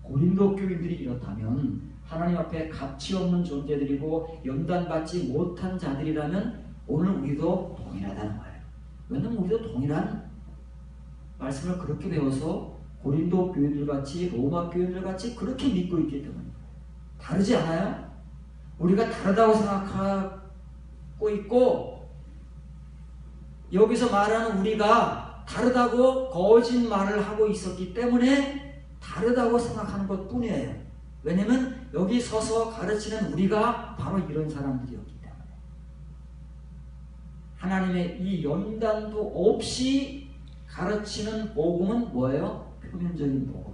고린도 교인들이 이렇다면 하나님 앞에 가치 없는 존재들이고 연단받지 못한 자들이라면 오늘 우리도 동일하다는 거예요. 왜냐하면 우리도 동일한 말씀을 그렇게 배워서 고린도 교인들같이 로마 교인들같이 그렇게 믿고 있기 때문에 다르지 않아요? 우리가 다르다고 생각하고 있고 여기서 말하는 우리가 다르다고 거짓말을 하고 있었기 때문에 다르다고 생각하는 것 뿐이에요. 왜냐면 여기 서서 가르치는 우리가 바로 이런 사람들이었기 때문에 하나님의 이 연단도 없이 가르치는 복음은 뭐예요? 표면적인 복음.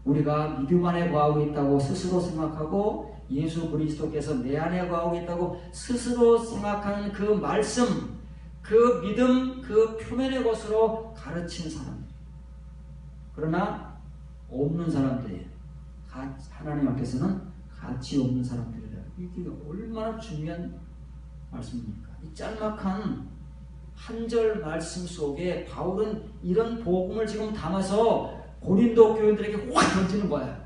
우리가 믿음 안에 거하고 있다고 스스로 생각하고 예수 그리스도께서 내 안에 거하고 있다고 스스로 생각하는 그 말씀, 그 믿음, 그 표면의 것으로 가르치는 사람들. 그러나 없는 사람들이에요. 하나님 앞에서는 가치 없는 사람들이라. 이게 얼마나 중요한 말씀입니까? 이 짤막한 한 절 말씀 속에 바울은 이런 복음을 지금 담아서 고린도 교인들에게 확 던지는 거예요.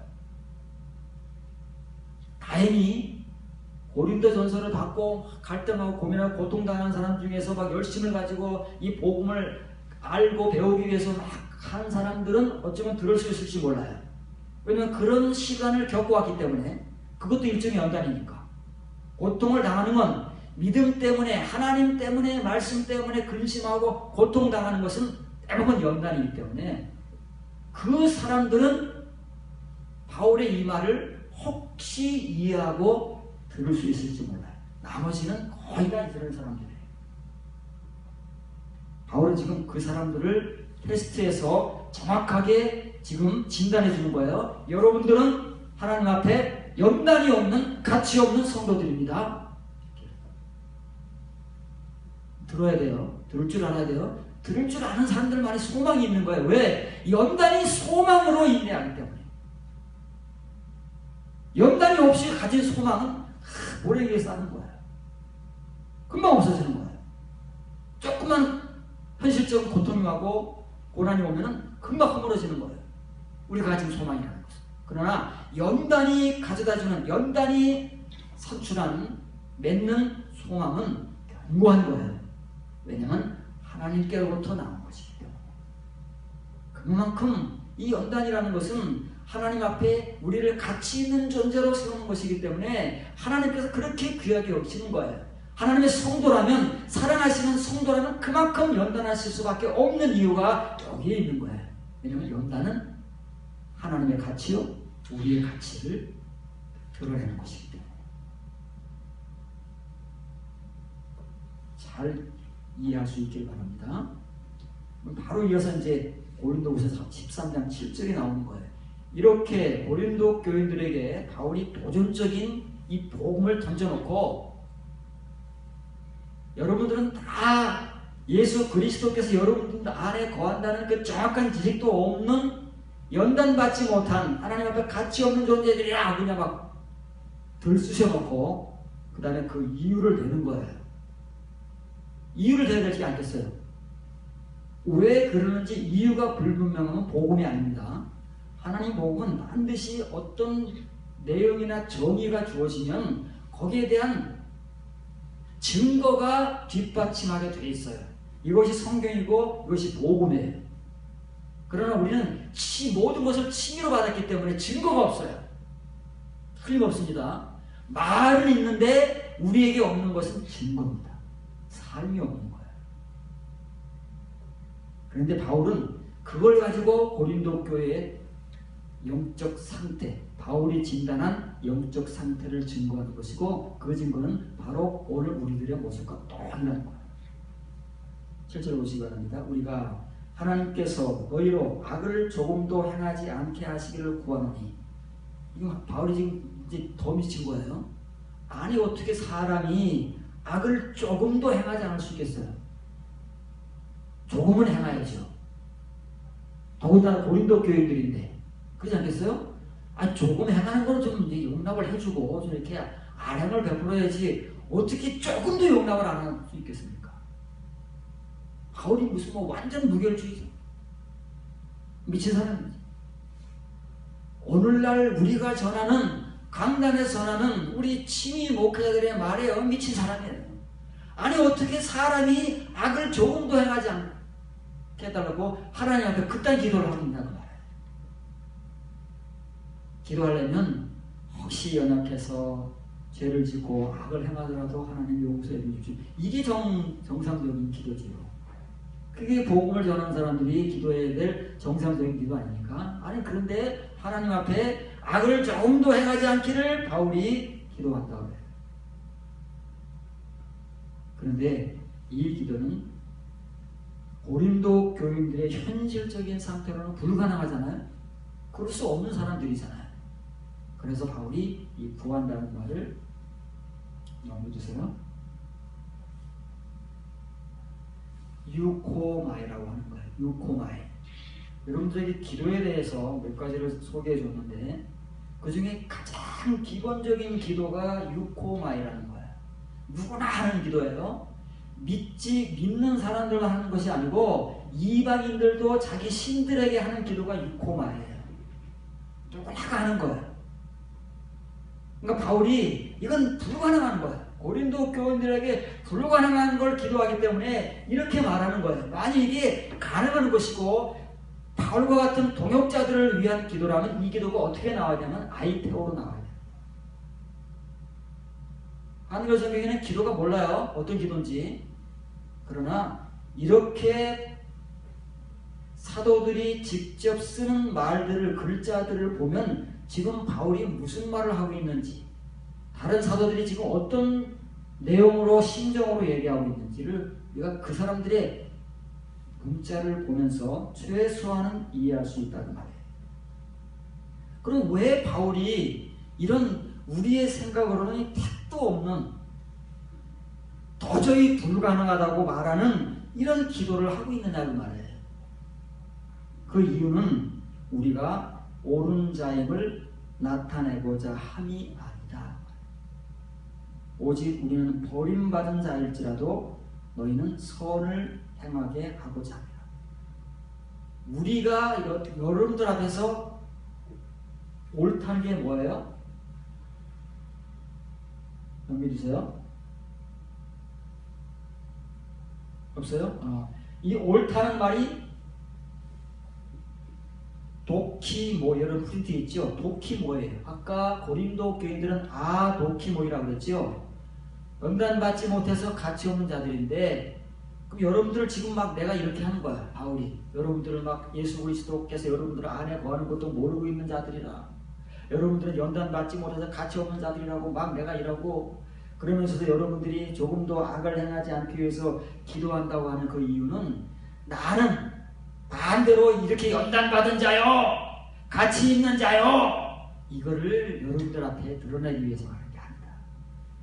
다행히 고린도 전서를 받고 갈등하고 고민하고 고통당하는 사람 중에서 막 열심을 가지고 이 복음을 알고 배우기 위해서 막 한 사람들은 어쩌면 들을 수 있을지 몰라요. 왜냐하면 그런 시간을 겪어왔기 때문에 그것도 일종의 연단이니까. 고통을 당하는 건 믿음 때문에 하나님 때문에 말씀 때문에 근심하고 고통당하는 것은 대부분 연단이기 때문에 그 사람들은 바울의 이 말을 혹시 이해하고 들을 수 있을지 몰라요. 나머지는 거의 다 이스라엘 사람들이에요. 바울은 지금 그 사람들을 테스트해서 정확하게 지금 진단해 주는 거예요. 여러분들은 하나님 앞에 연단이 없는, 가치 없는 성도들입니다. 들어야 돼요. 들을 줄 알아야 돼요. 들을 줄 아는 사람들만이 소망이 있는 거예요. 왜? 연단이 소망으로 인내하기 때문에. 연단이 없이 가진 소망은 모래 위에 쌓는 거예요. 금방 없어지는 거예요. 조금만 현실적인 고통이 하고 고난이 오면은 금방 허물어지는 거예요. 우리가 가진 소망이라는 것은. 그러나 연단이 가져다주는, 연단이 선출하는, 맺는 소망은 견고한 거예요. 왜냐하면 하나님께로부터 나온 것이기 때문에. 그만큼 이 연단이라는 것은 하나님 앞에 우리를 가치 있는 존재로 세우는 것이기 때문에 하나님께서 그렇게 귀하게 여기시는 거예요. 하나님의 성도라면, 사랑하시는 성도라면 그만큼 연단하실 수밖에 없는 이유가 여기에 있는 거예요. 왜냐하면 연단은 하나님의 가치요, 우리의 가치를 드러내는 것이기 때문에. 잘 이해할 수 있길 바랍니다. 바로 이어서 이제 고린도후서 13장 7절이 나오는 거예요. 이렇게 고린도 교인들에게 바울이 도전적인 이 복음을 던져놓고, 여러분들은 다 예수 그리스도께서 여러분들 안에 거한다는 그 정확한 지식도 없는, 연단받지 못한, 하나님 앞에 가치 없는 존재들이라 그냥 막 들쑤셔놓고 그 다음에 그 이유를 내는 거예요. 이유를 대야 되지 않겠어요? 왜 그러는지 이유가 불분명하면 복음이 아닙니다. 하나님 복음은 반드시 어떤 내용이나 정의가 주어지면 거기에 대한 증거가 뒷받침하게 돼 있어요. 이것이 성경이고 이것이 복음이에요. 그러나 우리는 모든 것을 칭의로 받았기 때문에 증거가 없어요. 틀림없습니다. 말은 있는데 우리에게 없는 것은 증거입니다. 삶이 없는 거예요. 그런데 바울은 그걸 가지고 고린도 교회의 영적 상태, 바울이 진단한 영적 상태를 증거하는 것이고, 그 증거는 바로 오늘 우리들의 모습과 똑같다는 거예요. 실제로 보시기 바랍니다. 우리가 하나님께서 너희로 악을 조금도 행하지 않게 하시기를 구하노니, 이거 바울이 지금 이제 더 미친 거예요. 아니 어떻게 사람이 악을 조금도 행하지 않을 수 있겠어요? 조금은 행해야죠. 더군다나 고린도 교인들인데 그렇지 않겠어요? 아니 조금 행하는 건 좀 이제 용납을 해주고 좀 이렇게 아량을 베풀어야지 어떻게 조금도 용납을 안 할 수 있겠습니까? 바울이 무슨 뭐 완전 무결주의죠. 미친 사람이지. 오늘날 우리가 전하는, 강단에서 전하는 우리 친위 목회자들의 말에 미친 사람이에요. 아니 어떻게 사람이 악을 조금도 행하지 않게 해달라고 하나님 앞에 그딴 기도를 합니다. 기도하려면 혹시 연약해서 죄를 짓고 악을 행하더라도 하나님 용서해 주십시오. 이게 정상적인 기도지요. 그게 복음을 전하는 사람들이 기도해야 될 정상적인 기도 아닙니까? 아니 그런데 하나님 앞에 악을 조금도 행하지 않기를 바울이 기도한다고 해요. 그런데 이 기도는 고린도 교인들의 현실적인 상태로는 불가능하잖아요. 그럴 수 없는 사람들이잖아요. 그래서 바울이 이 구한다는 말을 넘겨주세요. 유코마이라고 하는 거예요. 유코마이. 여러분들에게 기도에 대해서 몇 가지를 소개해 줬는데 그 중에 가장 기본적인 기도가 유코마이라는 거예요. 누구나 하는 기도예요. 믿는 사람들만 하는 것이 아니고 이방인들도 자기 신들에게 하는 기도가 유코마예요. 누구나 하는 거예요. 그러니까 바울이 이건 불가능한 거예요. 고린도 교인들에게 불가능한 걸 기도하기 때문에 이렇게 말하는 거예요. 만약 이게 가능한 것이고 바울과 같은 동역자들을 위한 기도라면 이 기도가 어떻게 나와냐면 아이테오로 나와요. 한글 성경에는 기도가 몰라요. 어떤 기도인지. 그러나 이렇게 사도들이 직접 쓰는 말들을, 글자들을 보면 지금 바울이 무슨 말을 하고 있는지, 다른 사도들이 지금 어떤 내용으로 심정으로 얘기하고 있는지를 우리가 그 사람들의 문자를 보면서 최소한은 이해할 수 있다는 말이에요. 그럼 왜 바울이 이런 우리의 생각으로는 택도 없는, 도저히 불가능하다고 말하는 이런 기도를 하고 있느냐고 말이에요. 그 이유는 우리가 옳은 자임을 나타내고자 함이 아니다. 오직 우리는 버림받은 자일지라도 너희는 선을 행하게 하고자 합니다. 우리가 여러분들 앞에서 옳다는 게 뭐예요? 넘겨주세요. 없어요? 이 옳다는 말이 도키모, 여러분 프린트 있죠? 도키모예요. 아까 고린도 교인들은 도키모이라고 그랬죠? 연단받지 못해서 가치 없는 자들인데, 그럼 여러분들 지금 막 내가 이렇게 하는 거야, 바울이. 여러분들을 막 예수 그리스도께서 여러분들 안에 거하는 것도 모르고 있는 자들이라. 여러분들은 연단받지 못해서 가치 없는 자들이라고 막 내가 이러고, 그러면서도 여러분들이 조금도 악을 행하지 않기 위해서 기도한다고 하는 그 이유는, 나는 반대로 이렇게 연단받은 자요, 가치 있는 자요, 이거를 여러분들 앞에 드러내기 위해서 하는 게 아니다.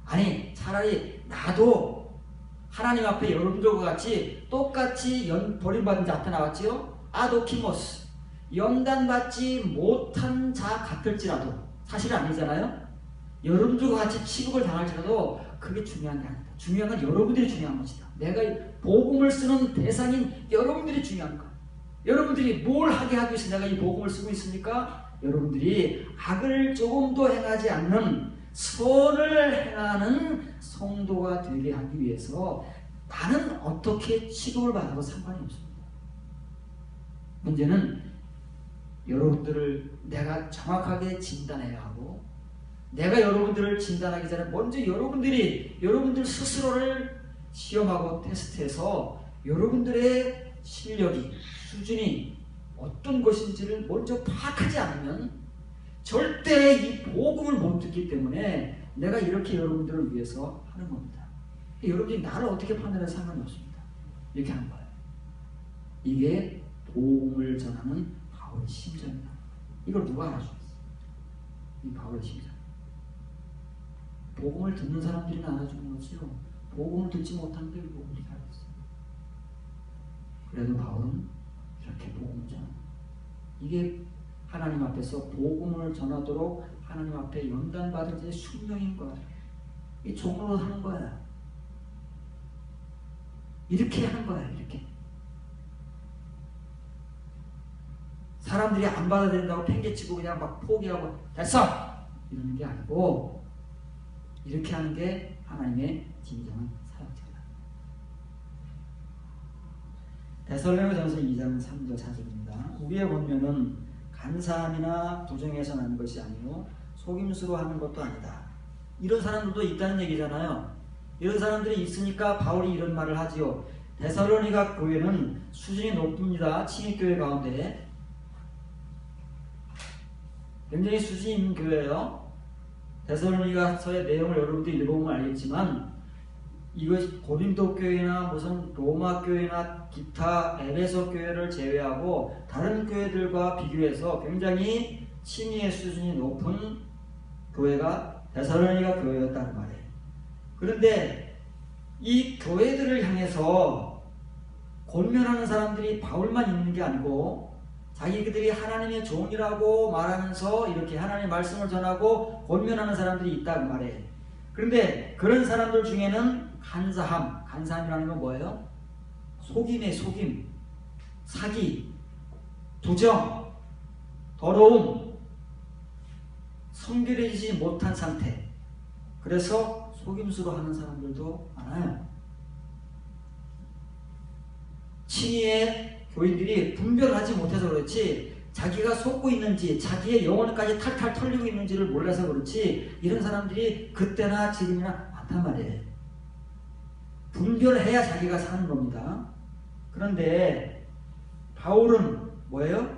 아니, 차라리 나도 하나님 앞에 여러분들과 같이 똑같이 버림받은 자 앞에 나왔지요. 아도키모스, 연단받지 못한 자 같을지라도, 사실은 아니잖아요. 여러분들과 같이 취급을 당할지라도 그게 중요한 게 아니다. 중요한 건 여러분들이 중요한 것이다. 내가 복음을 쓰는 대상인 여러분들이 중요한 거야. 여러분들이 뭘 하게 하기 위해서 내가 이 복음을 쓰고 있습니까? 여러분들이 악을 조금도 행하지 않는 선을 행하는 성도가 되게 하기 위해서 나는 어떻게 취급을 받아도 상관이 없습니다. 문제는 여러분들을 내가 정확하게 진단해야 하고, 내가 여러분들을 진단하기 전에 먼저 여러분들 스스로를 시험하고 테스트해서 여러분들의 실력이, 수준이 어떤 것인지를 먼저 파악하지 않으면 절대 이 복음을 못 듣기 때문에 내가 이렇게 여러분들을 위해서 하는 겁니다. 여러분들이 나를 어떻게 판단해도 상관이 없습니다. 이렇게 하는 거예요. 이게 복음을 전하는 바울의 심정이다. 이걸 누가 알아주겠어요? 이 바울의 심정. 복음을 듣는 사람들이 알아주는 거지요. 복음을 듣지 못한 게 우리가 알았어요. 그래도 바울은 이렇게 복음을 전합니다. 이게 하나님 앞에서 복음을 전하도록 하나님 앞에 연단받은 자의 숙명인 거야. 이 종으로 하는 거야. 이렇게 하는 거야. 이렇게. 사람들이 안 받아들인다고 팽개치고 그냥 막 포기하고 됐어! 이러는 게 아니고, 이렇게 하는 게 하나님의 진정한 사역자다. 데살로니가전서 2장 3절 4절입니다. 우리의 권면은 간사함이나 부정해서 나는 것이 아니요 속임수로 하는 것도 아니다. 이런 사람들도 있다는 얘기잖아요. 이런 사람들이 있으니까 바울이 이런 말을 하지요. 데살로니가 교회는 수준이 높습니다. 친익교회 가운데 굉장히 수준이 있는 교회예요. 데살로니가서의 내용을 여러분들이 읽어보면 알겠지만, 이것이 고린도 교회나 무슨 로마 교회나 기타 에베소 교회를 제외하고 다른 교회들과 비교해서 굉장히 신의의 수준이 높은 교회가 데살로니가 교회였다는 말이에요. 그런데 이 교회들을 향해서 권면하는 사람들이 바울만 있는 게 아니고, 자기들이 하나님의 종이라고 말하면서 이렇게 하나님의 말씀을 전하고 권면하는 사람들이 있다고 말해요. 그런데 그런 사람들 중에는 간사함이라는 건 뭐예요? 속임의 속임, 사기, 부정, 더러움, 성결해지지 못한 상태. 그래서 속임수로 하는 사람들도 많아요. 친의의 교인들이 분별하지 못해서 그렇지, 자기가 속고 있는지, 자기의 영혼까지 탈탈 털리고 있는지를 몰라서 그렇지, 이런 사람들이 그때나 지금이나 많단 말이에요. 분별해야 자기가 사는 겁니다. 그런데 바울은 뭐예요?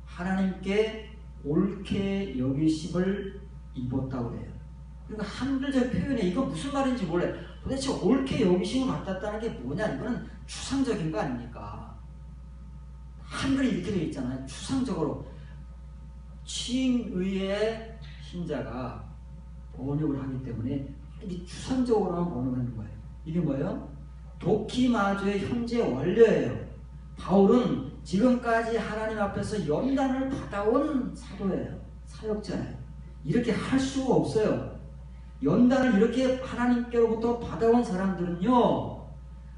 하나님께 옳게 여기심을 입었다고 해요. 그러니까 한글적 표현에 이거 무슨 말인지 몰라요. 도대체 옳게 여기심을 받았다는 게 뭐냐? 이거는 추상적인 거 아닙니까? 한글이 이렇게 되어 있잖아요. 추상적으로 칭의의 신자가 번역을 하기 때문에 이게 추상적으로만 번역하는 거예요. 이게 뭐예요? 도키마조의 현재 원료예요. 바울은 지금까지 하나님 앞에서 연단을 받아온 사도예요. 사역자예요. 이렇게 할 수가 없어요. 연단을 이렇게 하나님께로부터 받아온 사람들은요,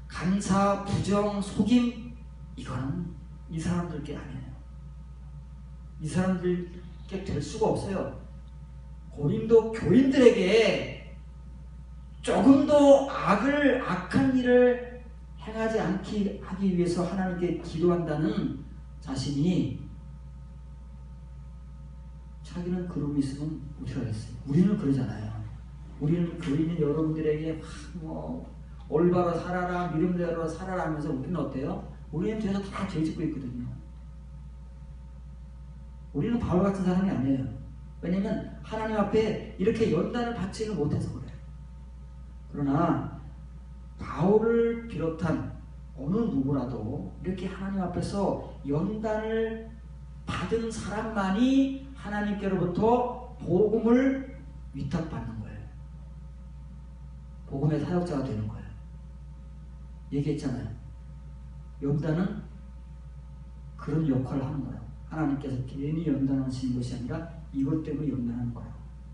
감사, 부정, 속임, 이거는 이 사람들께 아니에요. 이 사람들께 될 수가 없어요. 고린도 교인들에게 조금 더 악한 일을 행하지 않게 하기 위해서 하나님께 기도한다는 자신이 자기는 그러고 있으면 어떻게 하겠어요? 우리는 그러잖아요. 우리는 교인인 여러분들에게 올바로 살아라, 믿음대로 살아라 하면서 우리는 어때요? 우리는 뒤에서 다 죄짓고 있거든요. 우리는 바울 같은 사람이 아니에요. 왜냐면 하나님 앞에 이렇게 연단을 받지를 못해서 그래요. 그러나 바울을 비롯한 어느 누구라도 이렇게 하나님 앞에서 연단을 받은 사람만이 하나님께로부터 복음을 위탁받는 거예요. 복음의 사역자가 되는 거예요. 얘기했잖아요. 연단은 그런 역할을 하는 거예요. 하나님께서 괜히 연단하시는 것이 아니라 이것 때문에 연단하는 거예요.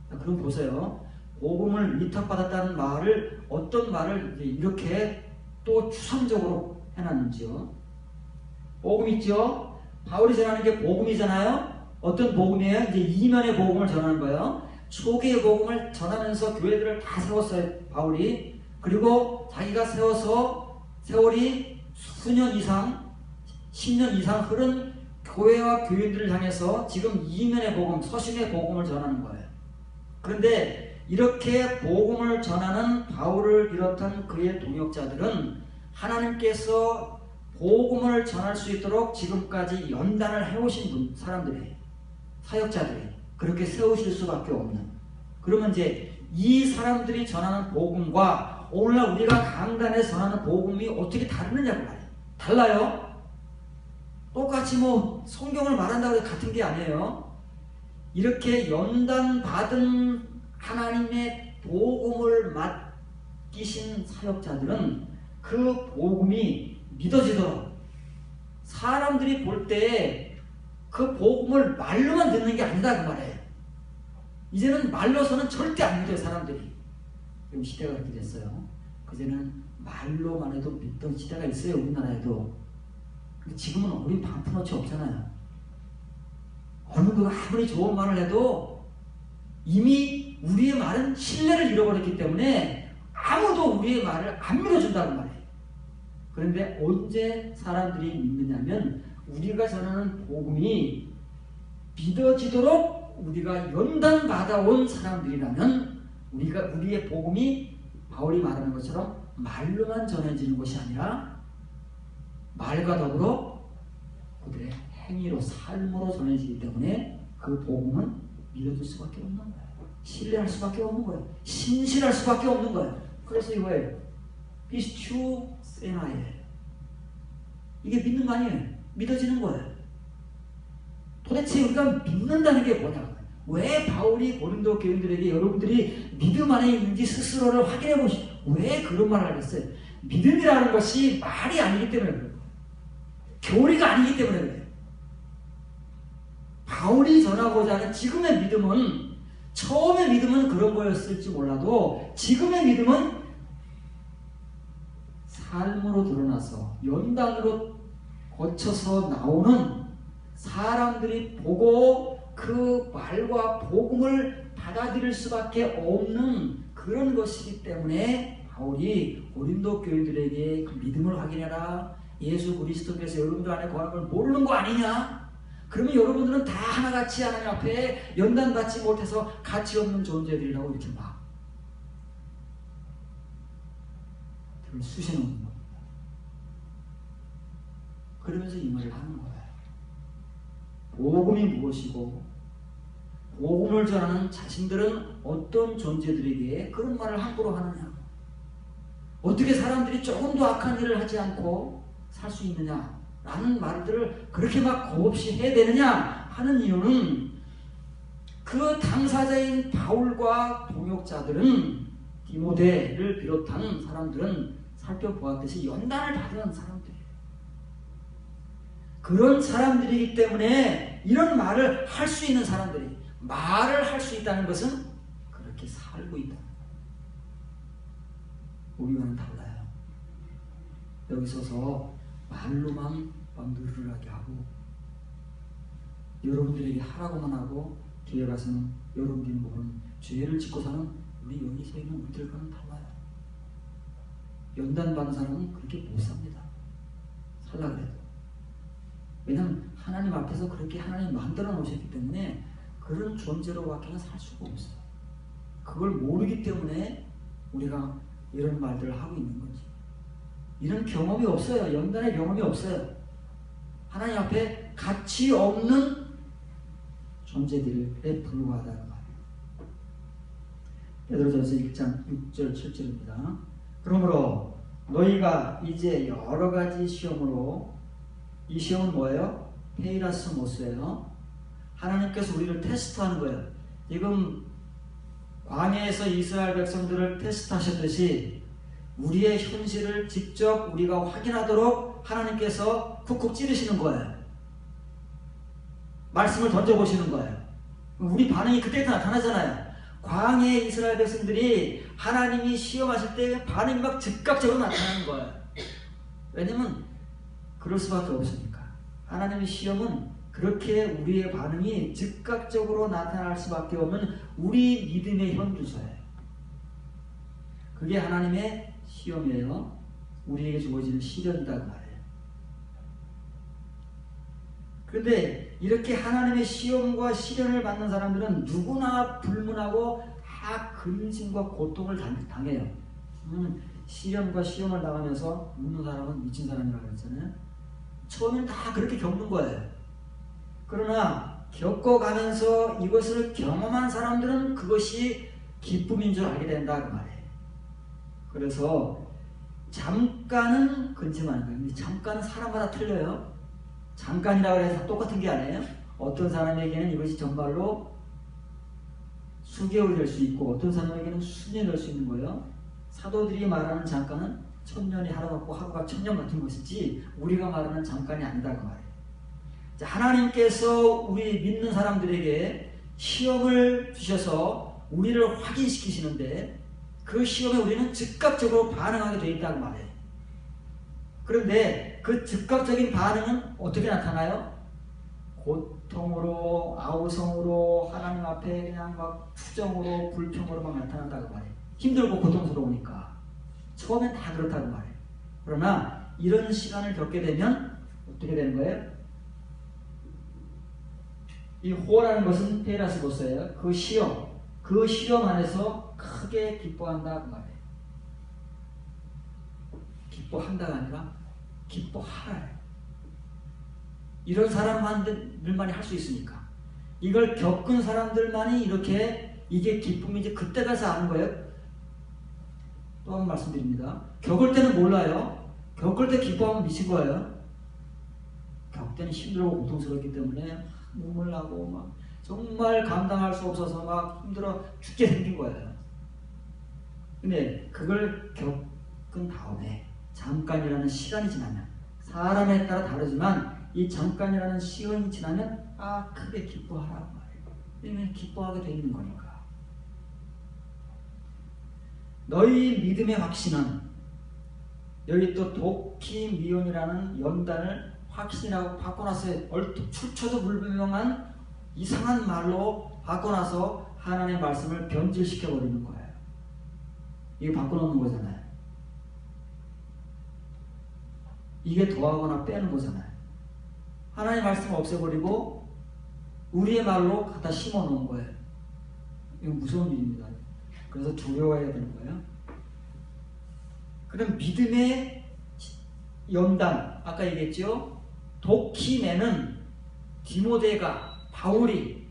그럼 보세요. 복음을 위탁받았다는 말을, 어떤 말을 이렇게 또 추상적으로 해놨는지요. 복음 있죠? 바울이 전하는 게 복음이잖아요. 어떤 복음이에요? 이제 이면의 복음을 전하는 거예요. 초기의 복음을 전하면서 교회들을 다 세웠어요, 바울이. 그리고 자기가 세워서 세월이 수년 이상, 10년 이상 흐른 교회와 교인들을 향해서 지금 이면의 복음, 서신의 복음을 전하는 거예요. 그런데 이렇게 복음을 전하는 바울을 비롯한 그의 동역자들은 하나님께서 복음을 전할 수 있도록 지금까지 연단을 해오신 사람들이에요. 사역자들이 그렇게 세우실 수밖에 없는. 그러면 이제 이 사람들이 전하는 복음과 오늘날 우리가 강단에서 전하는 복음이 어떻게 다르느냐고 말이에요. 달라요? 똑같이 성경을 말한다고 해서 같은 게 아니에요. 이렇게 연단받은 하나님의 복음을 맡기신 사역자들은 그 복음이 믿어지도록, 사람들이 볼 때 그 복음을 말로만 듣는 게 아니다 그 말이에요. 이제는 말로서는 절대 안 믿어요, 사람들이. 지금 시대가 그렇게 됐어요. 그제는 말로만 해도 믿던 시대가 있어요, 우리나라에도. 근데 지금은 우린 방편어치 없잖아요. 어느 누가 아무리 좋은 말을 해도 이미 우리의 말은 신뢰를 잃어버렸기 때문에 아무도 우리의 말을 안 믿어준다는 말이에요. 그런데 언제 사람들이 믿느냐면 우리가 전하는 복음이 믿어지도록 우리가 연단받아온 사람들이라면 우리의 복음이 바울이 말하는 것처럼 말로만 전해지는 것이 아니라 말과 더불어 그들의 행위로, 삶으로 전해지기 때문에 그 복음은 믿어질 수밖에 없는 거예요. 신뢰할 수밖에 없는 거예요. 신실할 수밖에 없는 거예요. 그래서 이거예요. 피스튜세나예요. 이게 믿는 거 아니에요. 믿어지는 거예요. 도대체 우리가 믿는다는 게 뭐냐? 왜 바울이 고린도 교인들에게 여러분들이 믿음 안에 있는지 스스로를 확인해 보시오. 왜 그런 말을 하겠어요? 믿음이라는 것이 말이 아니기 때문에 그래요. 교리가 아니기 때문에 그래요. 바울이 전하고자 하는 지금의 믿음은, 처음의 믿음은 그런 거였을지 몰라도 지금의 믿음은 삶으로 드러나서 연단으로 거쳐서 나오는, 사람들이 보고 그 말과 복음을 받아들일 수밖에 없는 그런 것이기 때문에 바울이 고린도 교인들에게 그 믿음을 확인해라. 예수 그리스도께서 여러분들 안에 거하는 걸 모르는 거 아니냐? 그러면 여러분들은 다 하나같이 하나님 앞에 연단받지 못해서 가치 없는 존재들이라고 이렇게 막 쑤셔놓는 겁니다. 그러면서 이 말을 하는 거예요. 복음이 무엇이고 복음을 전하는 자신들은 어떤 존재들에게 그런 말을 함부로 하느냐, 어떻게 사람들이 조금 더 악한 일을 하지 않고 살 수 있느냐 라는 말들을 그렇게 막 겁없이 해야 되느냐 하는 이유는 그 당사자인 바울과 동역자들은 디모데를 비롯한 사람들은 살펴보았듯이 연단을 받은 사람들이에요. 그런 사람들이기 때문에 이런 말을 할 수 있는 사람들이, 말을 할 수 있다는 것은 그렇게 살고 있다. 우리와는 달라요. 여기 서서 말로만 늘으라게 하고 여러분들에게 하라고만 하고 뒤에 가서는 여러분들이 모르는 죄를 짓고 사는 우리 여기 서 있는 우리들과는 달라요. 연단 받은 사람은 그렇게 못 삽니다. 살라 그래도. 왜냐하면 하나님 앞에서 그렇게 하나님 만들어 놓으셨기 때문에 그런 존재로밖에는 살 수가 없어요. 그걸 모르기 때문에 우리가 이런 말들을 하고 있는 거지. 이런 경험이 없어요. 연단의 경험이 없어요. 하나님 앞에 가치 없는 존재들에 불과하다는 말이에요. 베드로전서 1장 6절 7절입니다. 그러므로 너희가 이제 여러 가지 시험으로, 이 시험은 뭐예요? 페이라스 모스예요. 하나님께서 우리를 테스트하는 거예요. 지금 광야에서 이스라엘 백성들을 테스트하셨듯이 우리의 현실을 직접 우리가 확인하도록 하나님께서 쿡쿡 찌르시는 거예요. 말씀을 던져보시는 거예요. 우리 반응이 그때 나타나잖아요. 광야의 이스라엘 백성들이 하나님이 시험하실 때 반응이 막 즉각적으로 나타나는 거예요. 왜냐면 그럴 수밖에 없으니까. 하나님의 시험은 그렇게 우리의 반응이 즉각적으로 나타날 수밖에 없는 우리 믿음의 현주소예요. 그게 하나님의 시험이에요. 우리에게 주어지는 시련이다 그 말이에요. 그런데 이렇게 하나님의 시험과 시련을 받는 사람들은 누구나 불문하고 다 근심과 고통을 당해요. 시련과 시험을 당하면서 묻는 사람은 미친 사람이라고 했잖아요. 처음엔 다 그렇게 겪는 거예요. 그러나 겪어가면서 이것을 경험한 사람들은 그것이 기쁨인 줄 알게 된다 그 말이에요. 그래서 잠깐은 근심하는 거예요. 근데 잠깐은 사람마다 틀려요. 잠깐이라고 해서 똑같은 게 아니에요. 어떤 사람에게는 이것이 정말로 수개월이 될 수 있고 어떤 사람에게는 수년이 될 수 있는 거예요. 사도들이 말하는 잠깐은 천년이 하루 같고 하루가 천년 같은 것이지 우리가 말하는 잠깐이 아니다 그 말이에요. 자, 하나님께서 우리 믿는 사람들에게 시험을 주셔서 우리를 확인시키시는데 그 시험에 우리는 즉각적으로 반응하게 되어 있다고 말해요. 그런데 그 즉각적인 반응은 어떻게 나타나요? 고통으로, 아우성으로, 하나님 앞에 그냥 막 투정으로, 불평으로 막 나타난다고 말해요. 힘들고 고통스러우니까. 처음엔 다 그렇다고 말해요. 그러나 이런 시간을 겪게 되면 어떻게 되는 거예요? 이 호라는 것은 페라스로서예요. 그 시험 안에서 크게 기뻐한다 그 말이에요. 기뻐한다가 아니라 기뻐하라. 이런 사람들만이 할 수 있으니까. 이걸 겪은 사람들만이 이렇게 이게 기쁨인지 그때 가서 아는 거예요. 또 한 번 말씀드립니다. 겪을 때는 몰라요. 겪을 때 기뻐하면 미친 거예요. 겪을 때는 힘들고 고통스럽기 때문에 눈물 나고 막 정말 감당할 수 없어서 막 힘들어 죽게 생긴 거예요. 근데 그걸 겪은 다음에 잠깐이라는 시간이 지나면 사람에 따라 다르지만 이 잠깐이라는 시간이 지나면 크게 기뻐하라고 말해요. 왜냐면 기뻐하게 돼 있는 거니까. 너희 믿음의 확신은 여기 또 도키미온이라는 연단을 확신하고 바꿔놨어요. 얼핏 출처도 불분명한 이상한 말로 바꿔놔서 하나님의 말씀을 변질시켜버리는 거예요. 이게 바꿔놓는 거잖아요. 이게 더하거나 빼는 거잖아요. 하나님의 말씀을 없애버리고 우리의 말로 갖다 심어놓은 거예요. 이건 무서운 일입니다. 그래서 두려워해야 되는 거예요. 그럼 믿음의 연단, 아까 얘기했죠? 도키매는 디모데가, 바울이,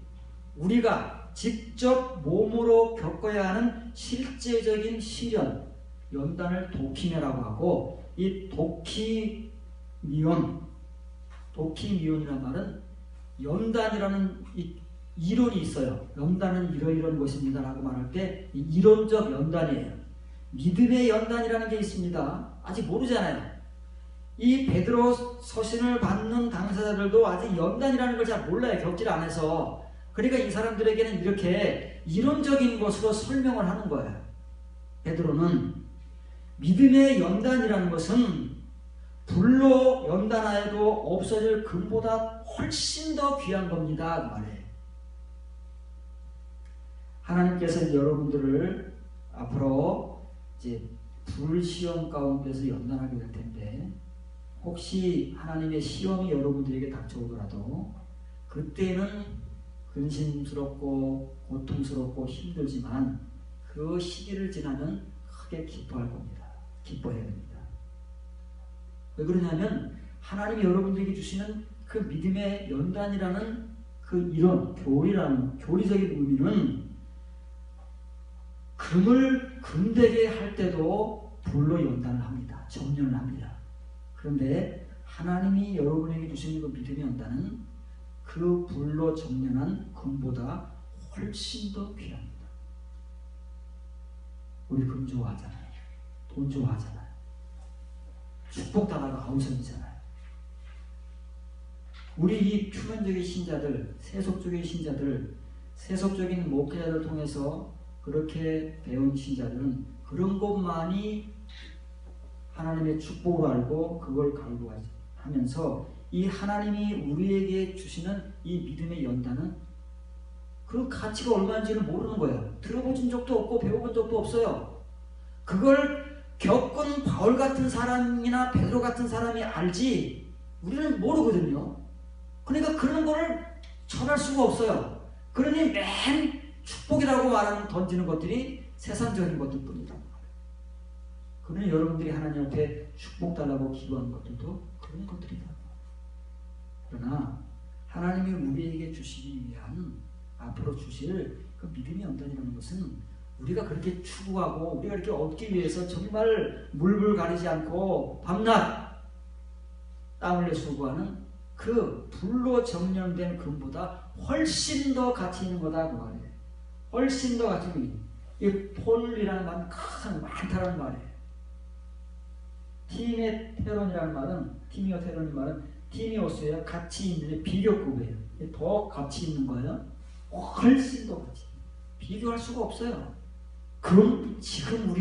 우리가 직접 몸으로 겪어야 하는 실제적인 시련, 연단을 도키매라고 하고, 이 도키미온이라는 말은 연단이라는 이론이 있어요. 연단은 이러이러한 것입니다 라고 말할 때 이론적 연단이에요. 믿음의 연단이라는 게 있습니다. 아직 모르잖아요. 이 베드로 서신을 받는 당사자들도 아직 연단이라는 걸 잘 몰라요. 겪질 않아서. 그러니까 이 사람들에게는 이렇게 이론적인 것으로 설명을 하는 거예요. 베드로는 믿음의 연단이라는 것은 불로 연단하여도 없어질 금보다 훨씬 더 귀한 겁니다. 그 말이에요. 하나님께서 여러분들을 앞으로 이제 불시험 가운데서 연단하게 될 텐데, 혹시 하나님의 시험이 여러분들에게 닥쳐오더라도 그때는 근심스럽고 고통스럽고 힘들지만 그 시기를 지나면 크게 기뻐할 겁니다. 기뻐해야 됩니다. 왜 그러냐면 하나님이 여러분들에게 주시는 그 믿음의 연단이라는 그 이런 교리적인 의미는 금을 금되게 할 때도 불로 연단을 합니다. 정련을 합니다. 그런데 하나님이 여러분에게 주시는 그 믿음의 연단은 그 불로 정련한 금보다 훨씬 더 귀합니다. 우리 금 좋아하잖아요. 돈 좋아하잖아요. 축복당하고 아우성이잖아요. 우리 이 표면적인 신자들, 세속적인 신자들, 세속적인 목회자를 통해서 그렇게 배운 신자들은 그런 것만이 하나님의 축복으로 알고 그걸 갈구하면서 이 하나님이 우리에게 주시는 이 믿음의 연단은 그 가치가 얼마인지를 모르는 거예요. 들어보신 적도 없고 배워본 적도 없어요. 그걸 겪은 바울 같은 사람이나 베드로 같은 사람이 알지 우리는 모르거든요. 그러니까 그런 거를 전할 수가 없어요. 그러니 맨 축복이라고 말하는 던지는 것들이 세상적인 것들 뿐이다. 그러니 여러분들이 하나님 앞에 축복 달라고 기도하는 것들도 그런 것들이다. 그러나 하나님이 우리에게 주시기 위한 앞으로 주실 그 믿음의 연단이라는 것은 우리가 그렇게 추구하고 우리가 이렇게 얻기 위해서 정말 물불 가리지 않고 밤낮 땀 흘려 수고하는 그 불로 정련된 금보다 훨씬 더 가치 있는 거다 그 말이에요. 훨씬 더 가치 있는 이 폴이라는 말은 큰 많다라는 말이에요. 티메테론이라는 말은 티미오테론이라는 말은 티미오스예요. 가치 있는 비교급이에요. 더 가치 있는 거예요. 훨씬 더 가치. 비교할 수가 없어요. 그럼 지금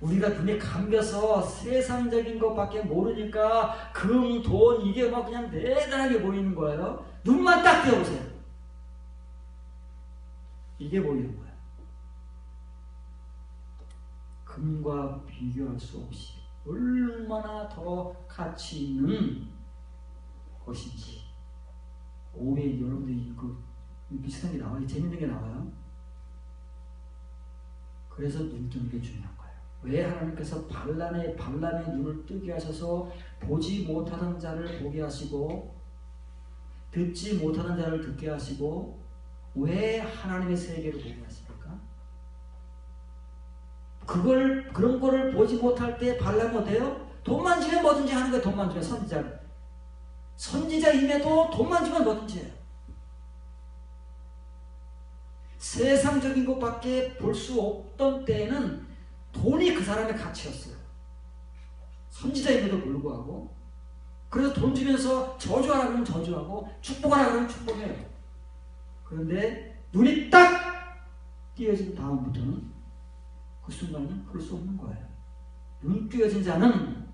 우리가 눈에 감겨서 세상적인 것밖에 모르니까 금, 돈 이게 막 그냥 대단하게 보이는 거예요. 눈만 딱 띄워보세요. 이게 보이는 거예요. 금과 비교할 수 없이 얼마나 더 가치 있는 것인지. 오후에 여러분들이 비슷한 게 나와요. 재밌는 게 나와요. 그래서 눈 뜨는 게 중요한 거예요. 왜 하나님께서 발람의 눈을 뜨게 하셔서 보지 못하는 자를 보게 하시고 듣지 못하는 자를 듣게 하시고 왜 하나님의 세계를 보게 하십니까? 그런 거를 보지 못할 때 발람이 어때요? 돈만 주면 뭐든지 하는 거예요. 돈만 주면 선지자임에도 돈만 주면 뭐든지 해요. 세상적인 것밖에 볼 수 없던 때에는 돈이 그 사람의 가치였어요. 선지자임에도 불구하고. 그래서 돈 주면서 저주하라 그러면 저주하고 축복하라 그러면 축복해요. 그런데 눈이 딱 띄어진 다음부터는 그 순간은 그럴 수 없는 거예요. 눈 띄어진 자는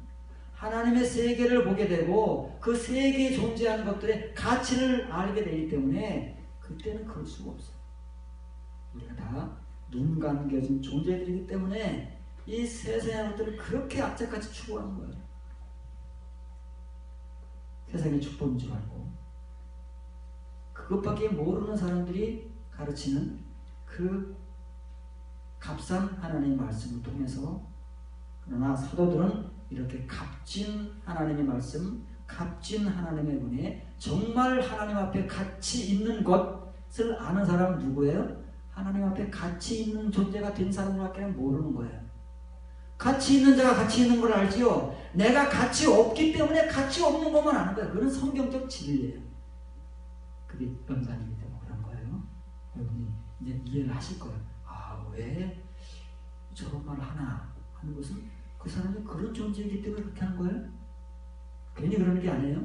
하나님의 세계를 보게 되고 그 세계에 존재하는 것들의 가치를 알게 되기 때문에 그때는 그럴 수가 없어요. 우리가 다 눈 감겨진 존재들이기 때문에 이 세상의 것들을 그렇게 악착같이 추구하는 거예요. 세상의 축복인 줄 알고 그것밖에 모르는 사람들이 가르치는 그 값싼 하나님의 말씀을 통해서, 그러나 사도들은 이렇게 값진 하나님의 말씀, 값진 하나님의 은혜, 정말 하나님 앞에 가치 있는 것을 아는 사람은 누구예요? 하나님 앞에 가치 있는 존재가 된 사람밖에 모르는 거예요. 가치 있는 자가 가치 있는 걸 알지요. 내가 가치 없기 때문에 가치 없는 것만 아는 거예요. 그건 성경적 진리예요. 그게 연단이기 때문에 그런 거예요. 여러분이 이제 이해를 하실 거예요. 아, 왜 저런 말 하나 하는 것은 그 사람이 그런 존재이기 때문에 그렇게 하는 거예요? 괜히 그러는 게 아니에요.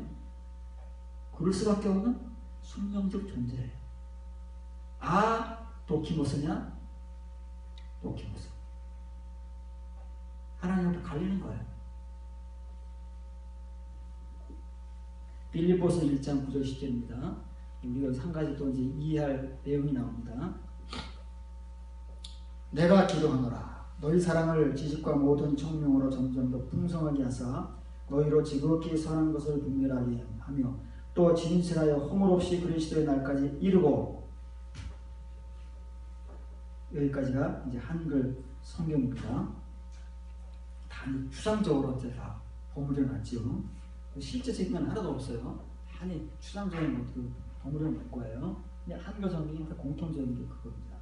그럴 수밖에 없는 숙명적 존재예요. 아, 도키모스냐? 도키모스. 하나님 앞에 갈리는 거예요. 빌립보서 1장 9절 10절입니다. 우리가 한 가지 또 이제 이해할 내용이 나옵니다. 내가 기도하노라. 너희 사랑을 지식과 모든 청명으로 점점 더 풍성하게 하사 너희로 지극히 선한 것을 분별하게 하며 또 진실하여 허물 없이 그리스도의 날까지 이르고. 여기까지가 이제 한글 성경입니다. 단히 추상적으로 다 버무려 놨지요. 실제적인 건 하나도 없어요. 단히 추상적인 것도 버무려 놓을 거예요. 근데 한글 성경이 공통적인 게 그겁니다.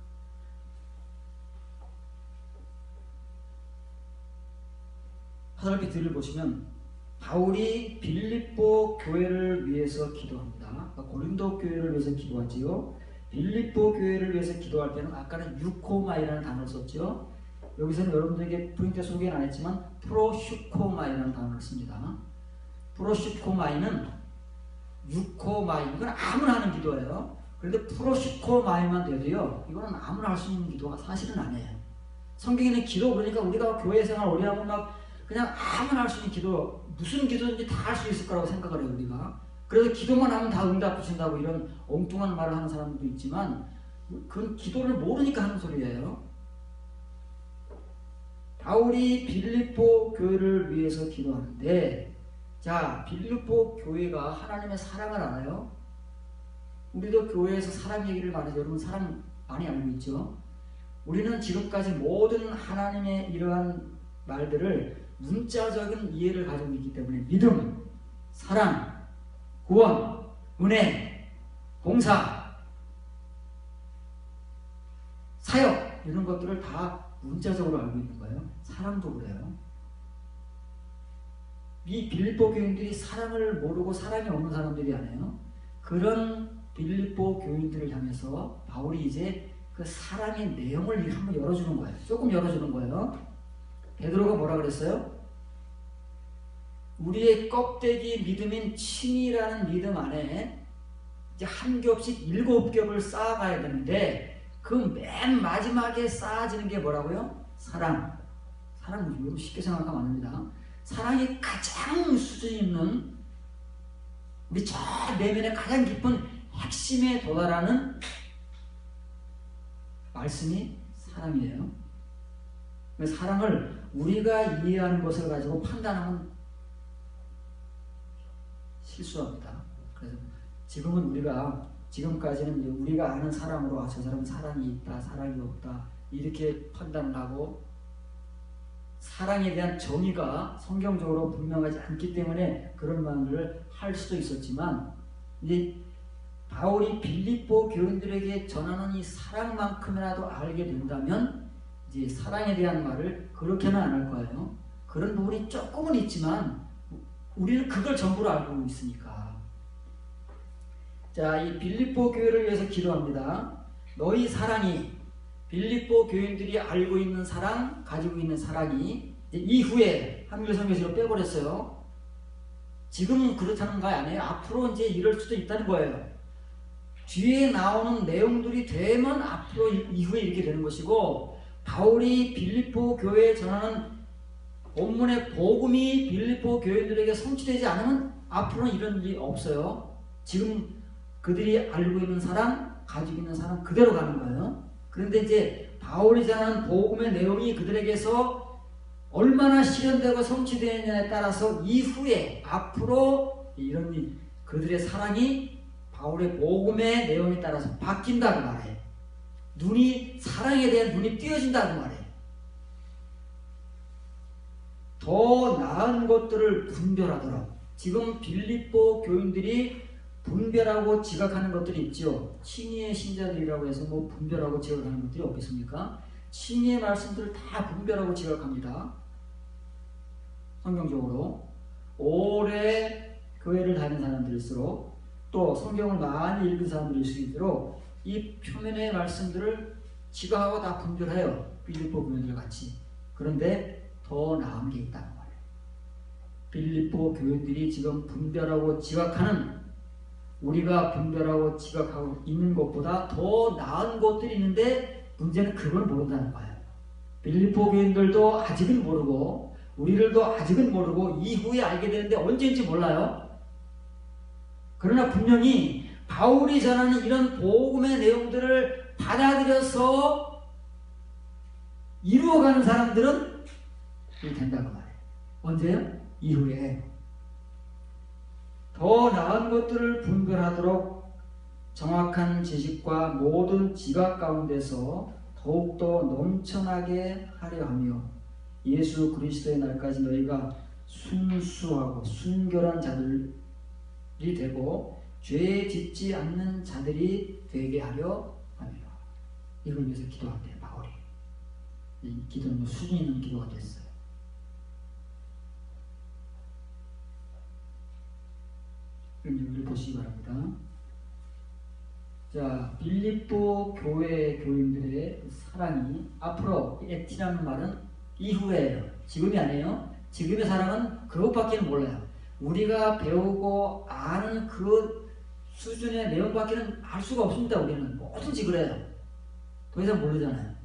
하늘빛 글을 보시면 바울이 빌립보 교회를 위해서 기도합니다. 그러니까 고린도 교회를 위해서 기도하지요. 빌립보 교회를 위해서 기도할 때는 아까는 유코마이라는 단어를 썼죠. 여기서는 여러분들에게 포인트 소개는 안 했지만 프로슈코마이라는 단어를 씁니다. 프로슈코마이는 유코마이, 이건 아무나 하는 기도예요. 그런데 프로슈코마이만 돼도요, 이거는 아무나 할 수 있는 기도가 사실은 아니에요. 성경에는 기도 그러니까 우리가 교회 생활 오래 하면 막 그냥 아무나 할 수 있는 기도, 무슨 기도든지 다 할 수 있을 거라고 생각을 해요, 우리가. 그래서 기도만 하면 다 응답 주신다고 이런 엉뚱한 말을 하는 사람들도 있지만 그건 기도를 모르니까 하는 소리예요. 바울이 빌립보 교회를 위해서 기도하는데, 자, 빌립보 교회가 하나님의 사랑을 알아요? 우리도 교회에서 사랑 얘기를 많이 해요. 여러분 사랑 많이 알고 있죠? 우리는 지금까지 모든 하나님의 이러한 말들을 문자적인 이해를 가지고 있기 때문에 믿음, 사랑, 구원, 은혜, 봉사, 사역 이런 것들을 다 문자적으로 알고 있는 거예요. 사랑도 그래요. 이 빌립보 교인들이 사랑을 모르고 사랑이 없는 사람들이 아니에요. 그런 빌립보 교인들을 향해서 바울이 이제 그 사랑의 내용을 한번 열어주는 거예요. 조금 열어주는 거예요. 베드로가 뭐라 그랬어요? 우리의 껍데기 믿음인 칭이라는 믿음 안에 이제 한 겹씩 7겹을 쌓아가야 되는데 그 맨 마지막에 쌓아지는 게 뭐라고요? 사랑. 사랑은 여러분 쉽게 생각하면 안 됩니다. 사랑이 가장 수준 있는 우리 저 내면의 가장 깊은 핵심에 도달하는 말씀이 사랑이에요. 사랑을 우리가 이해하는 것을 가지고 판단하면 실수합니다. 그래서 지금은 지금까지는 우리가 아는 사랑으로 저 사람은 사랑이 있다, 사랑이 없다 이렇게 판단을 하고 사랑에 대한 정의가 성경적으로 분명하지 않기 때문에 그런 말을 할 수도 있었지만 이제 바울이 빌립보 교인들에게 전하는 이 사랑만큼이라도 알게 된다면 이제 사랑에 대한 말을 그렇게는 안 할 거예요. 그런 부분이 조금은 있지만 우리는 그걸 전부로 알고 있으니까. 자, 이 빌립보 교회를 위해서 기도합니다. 너희 사랑이 빌립보 교인들이 알고 있는 사랑, 가지고 있는 사랑이 이후에 한글 성경에서 빼버렸어요. 지금은 그렇다는 거 아니에요. 앞으로 이제 이럴 수도 있다는 거예요. 뒤에 나오는 내용들이 되면 앞으로 이후에 이렇게 되는 것이고 바울이 빌립보 교회에 전하는 본문의 복음이 빌립보 교인들에게 성취되지 않으면 앞으로는 이런 일이 없어요. 지금 그들이 알고 있는 사랑, 가지고 있는 사랑 그대로 가는 거예요. 그런데 이제 바울이 전하는 복음의 내용이 그들에게서 얼마나 실현되고 성취되느냐에 따라서 이후에 앞으로 이런 그들의 사랑이 바울의 복음의 내용에 따라서 바뀐다고 말해. 사랑에 대한 눈이 띄어진다고 말해. 더 나은 것들을 분별하도록 지금 빌립보 교인들이 분별하고 지각하는 것들이 있죠. 칭의의 신자들이라고 해서 뭐 분별하고 지각하는 것들이 없겠습니까? 칭의의 말씀들을 다 분별하고 지각합니다. 성경적으로 오래 교회를 다니는 사람들일수록 또 성경을 많이 읽은 사람들일수록 이 표면의 말씀들을 지각하고 다 분별해요. 빌립보 교인들 같이. 그런데 더 나은 게 있다는 말이에요. 빌립보 교인들이 지금 분별하고 지각하는, 우리가 분별하고 지각하고 있는 것보다 더 나은 것들이 있는데 문제는 그걸 모른다는 거예요. 빌립보 교인들도 아직은 모르고 우리들도 아직은 모르고 이후에 알게 되는데 언제인지 몰라요. 그러나 분명히 바울이 전하는 이런 복음의 내용들을 받아들여서 이루어가는 사람들은 된다고 말해요. 언제요? 이후에. 더 나은 것들을 분별하도록 정확한 지식과 모든 지각 가운데서 더욱더 넘쳐나게 하려 하며 예수 그리스도의 날까지 너희가 순수하고 순결한 자들이 되고 죄 짓지 않는 자들이 되게 하려 합니다. 이걸 위해서 기도한대요, 바울이. 이 기도는 수준 있는 기도가 됐어요. 여기를 보시기 바랍니다. 자, 빌립보 교회 교인들의 사랑이 앞으로 액티라는 말은 이후에요. 지금이 아니에요. 지금의 사랑은 그것밖에 몰라요. 우리가 배우고 아는 그 수준의 내용밖에는 알 수가 없습니다. 우리는 뭐든지 그래요. 더 이상 모르잖아요.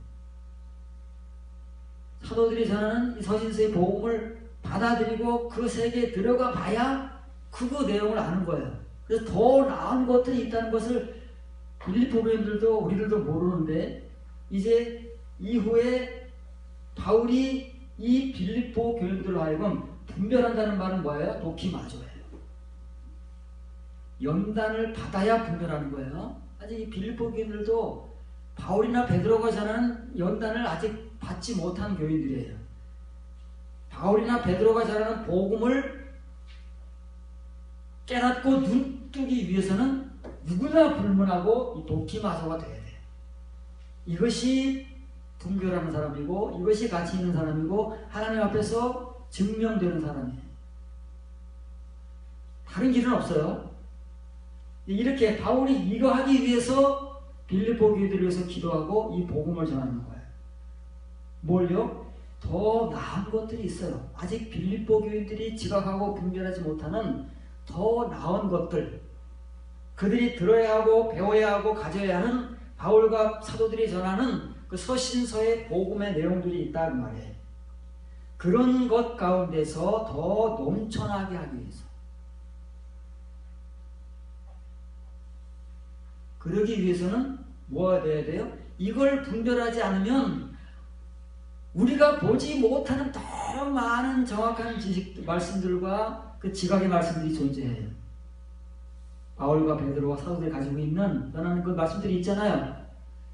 사도들이 전하는 이 서신서의 복음을 받아들이고 그 세계에 들어가 봐야 그 내용을 아는 거예요. 그래서 더 나은 것들이 있다는 것을 빌립보 교인들도 우리들도 모르는데 이제 이후에 바울이 이 빌립보 교인들로 하여금 분별한다는 말은 뭐예요? 도키마조예요. 연단을 받아야 분별하는 거예요. 아직 이 빌립보 교인들도 바울이나 베드로가 전하는 연단을 아직 받지 못한 교인들이에요. 바울이나 베드로가 전하는 복음을 깨닫고 눈뜨기 위해서는 누구나 불문하고 이 도키마소가 돼야 돼요. 이것이 분별하는 사람이고 이것이 가치 있는 사람이고 하나님 앞에서 증명되는 사람이에요. 다른 길은 없어요. 이렇게 바울이 이거 하기 위해서 빌립보 교회들을 위해서 기도하고 이 복음을 전하는 거예요. 뭘요? 더 나은 것들이 있어요. 아직 빌립보 교인들이 지각하고 분별하지 못하는 더 나은 것들, 그들이 들어야 하고 배워야 하고 가져야 하는 바울과 사도들이 전하는 그 서신서의 복음의 내용들이 있다는 말이에요. 그런 것 가운데서 더 넘쳐나게 하기 위해서, 그러기 위해서는 뭐가 돼야 돼요? 이걸 분별하지 않으면 우리가 보지 못하는 더 많은 정확한 지식 말씀들과 그 지각의 말씀들이 존재해요. 바울과 베드로와 사도들이 가지고 있는 전하는 그 말씀들이 있잖아요.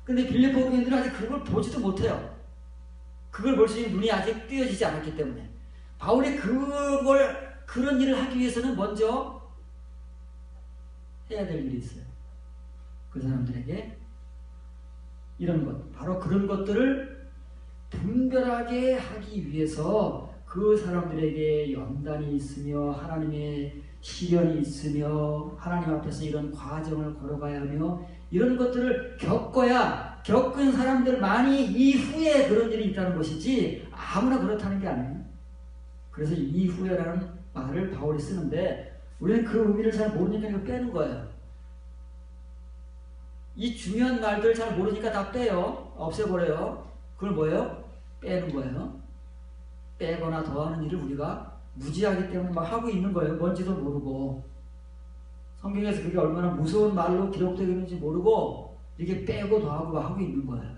근데 빌립보 교인들은 아직 그걸 보지도 못해요. 그걸 볼 수 있는 눈이 아직 뜨여지지 않았기 때문에. 바울이 그런 일을 하기 위해서는 먼저 해야 될 일이 있어요. 그 사람들에게 이런 것, 바로 그런 것들을 분별하게 하기 위해서 그 사람들에게 연단이 있으며 하나님의 시련이 있으며 하나님 앞에서 이런 과정을 걸어가야 하며 이런 것들을 겪은 사람들만이 이후에 그런 일이 있다는 것이지 아무나 그렇다는 게 아니에요. 그래서 이후에라는 말을 바울이 쓰는데 우리는 그 의미를 잘 모르니까 이거 빼는 거예요. 이 중요한 말들 잘 모르니까 다 빼요. 없애버려요. 그걸 뭐예요? 빼는 거예요. 빼거나 더하는 일을 우리가 무지하기 때문에 막 하고 있는 거예요. 뭔지도 모르고. 성경에서 그게 얼마나 무서운 말로 기록되어 있는지 모르고 이렇게 빼고 더하고 막 하고 있는 거예요.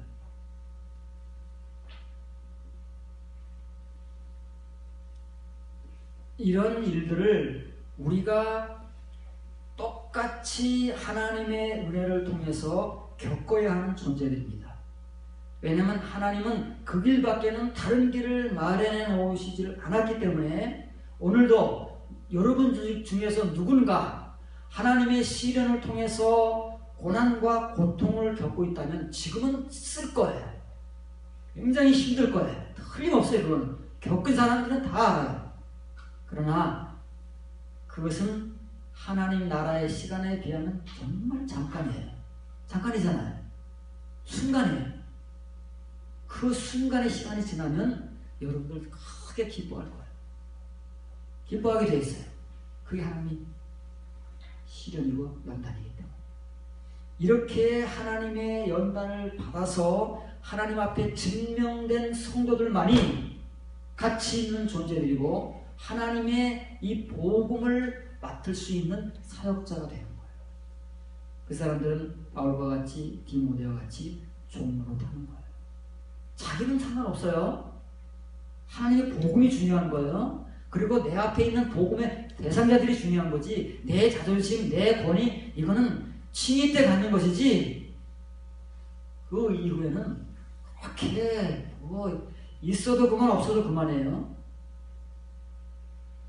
이런 일들을 우리가 똑같이 하나님의 은혜를 통해서 겪어야 하는 존재들입니다. 왜냐하면 하나님은 그 길밖에는 다른 길을 마련해 놓으시지 않았기 때문에 오늘도 여러분 중에서 누군가 하나님의 시련을 통해서 고난과 고통을 겪고 있다면 지금은 쓸 거예요. 굉장히 힘들 거예요. 틀림없어요. 그건 겪은 사람들은 다 알아요. 그러나 그것은 하나님 나라의 시간에 비하면 정말 잠깐이에요. 잠깐이잖아요. 순간이에요. 그 순간의 시간이 지나면 여러분들 크게 기뻐할 거예요. 기뻐하게 돼 있어요. 그게 하나님의 시련이고 연단이기 때문에. 이렇게 하나님의 연단을 받아서 하나님 앞에 증명된 성도들만이 가치 있는 존재들이고 하나님의 이 복음을 맡을 수 있는 사역자가 되는 거예요. 그 사람들은 바울과 같이 디모데와 같이 종로로 타는 거예요. 자기는 상관없어요. 하나님의 복음이 중요한 거예요. 그리고 내 앞에 있는 복음의 대상자들이 중요한 거지 내 자존심, 내 권위 이거는 칭의 때 갖는 것이지 그 이후에는 그렇게 뭐 있어도 그만 없어도 그만이에요.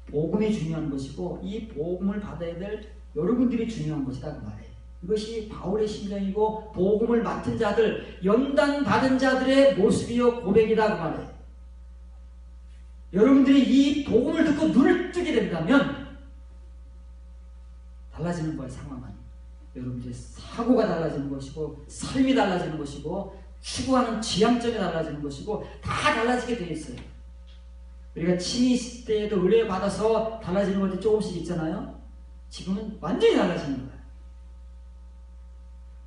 복음이 중요한 것이고 이 복음을 받아야 될 여러분들이 중요한 것이다 그 말이에요. 이것이 바울의 심정이고 복음을 맡은 자들, 연단 받은 자들의 모습이요 고백이다 그 말이에요. 여러분들이 이 복음을 듣고 눈을 뜨게 된다면 달라지는 거예요. 상황은. 여러분들의 사고가 달라지는 것이고 삶이 달라지는 것이고 추구하는 지향점이 달라지는 것이고 다 달라지게 되어 있어요. 우리가 칭의 때에도 의뢰 받아서 달라지는 것이 조금씩 있잖아요. 지금은 완전히 달라지는 거예요.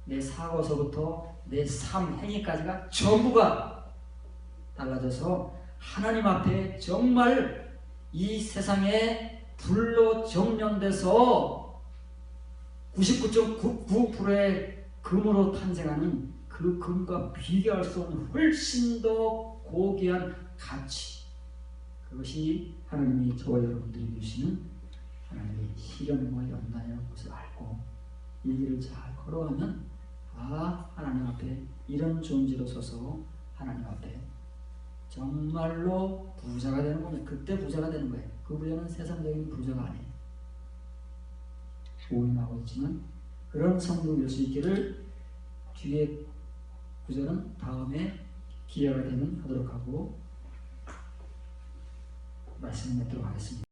내 사고서부터 내 삶, 행위까지가 전부가 달라져서 하나님 앞에 정말 이 세상에 불로 정령돼서 99.99%의 금으로 탄생하는 그 금과 비교할 수 없는 훨씬 더 고귀한 가치, 그것이 하나님이 저와 여러분들이 주시는 하나님의 시련과 연단이라는 것을 알고 이 길을 잘 걸어가면 하나님 앞에 이런 존재로 서서 하나님 앞에 정말로 부자가 되는 겁니다. 그때 부자가 되는 거예요. 그 부자는 세상적인 부자가 아니에요. 오인하고 있지만 그런 성공이 될 수 있기를 뒤에 구절은 다음에 기회가 되면 하도록 하고 말씀을 맺도록 하겠습니다.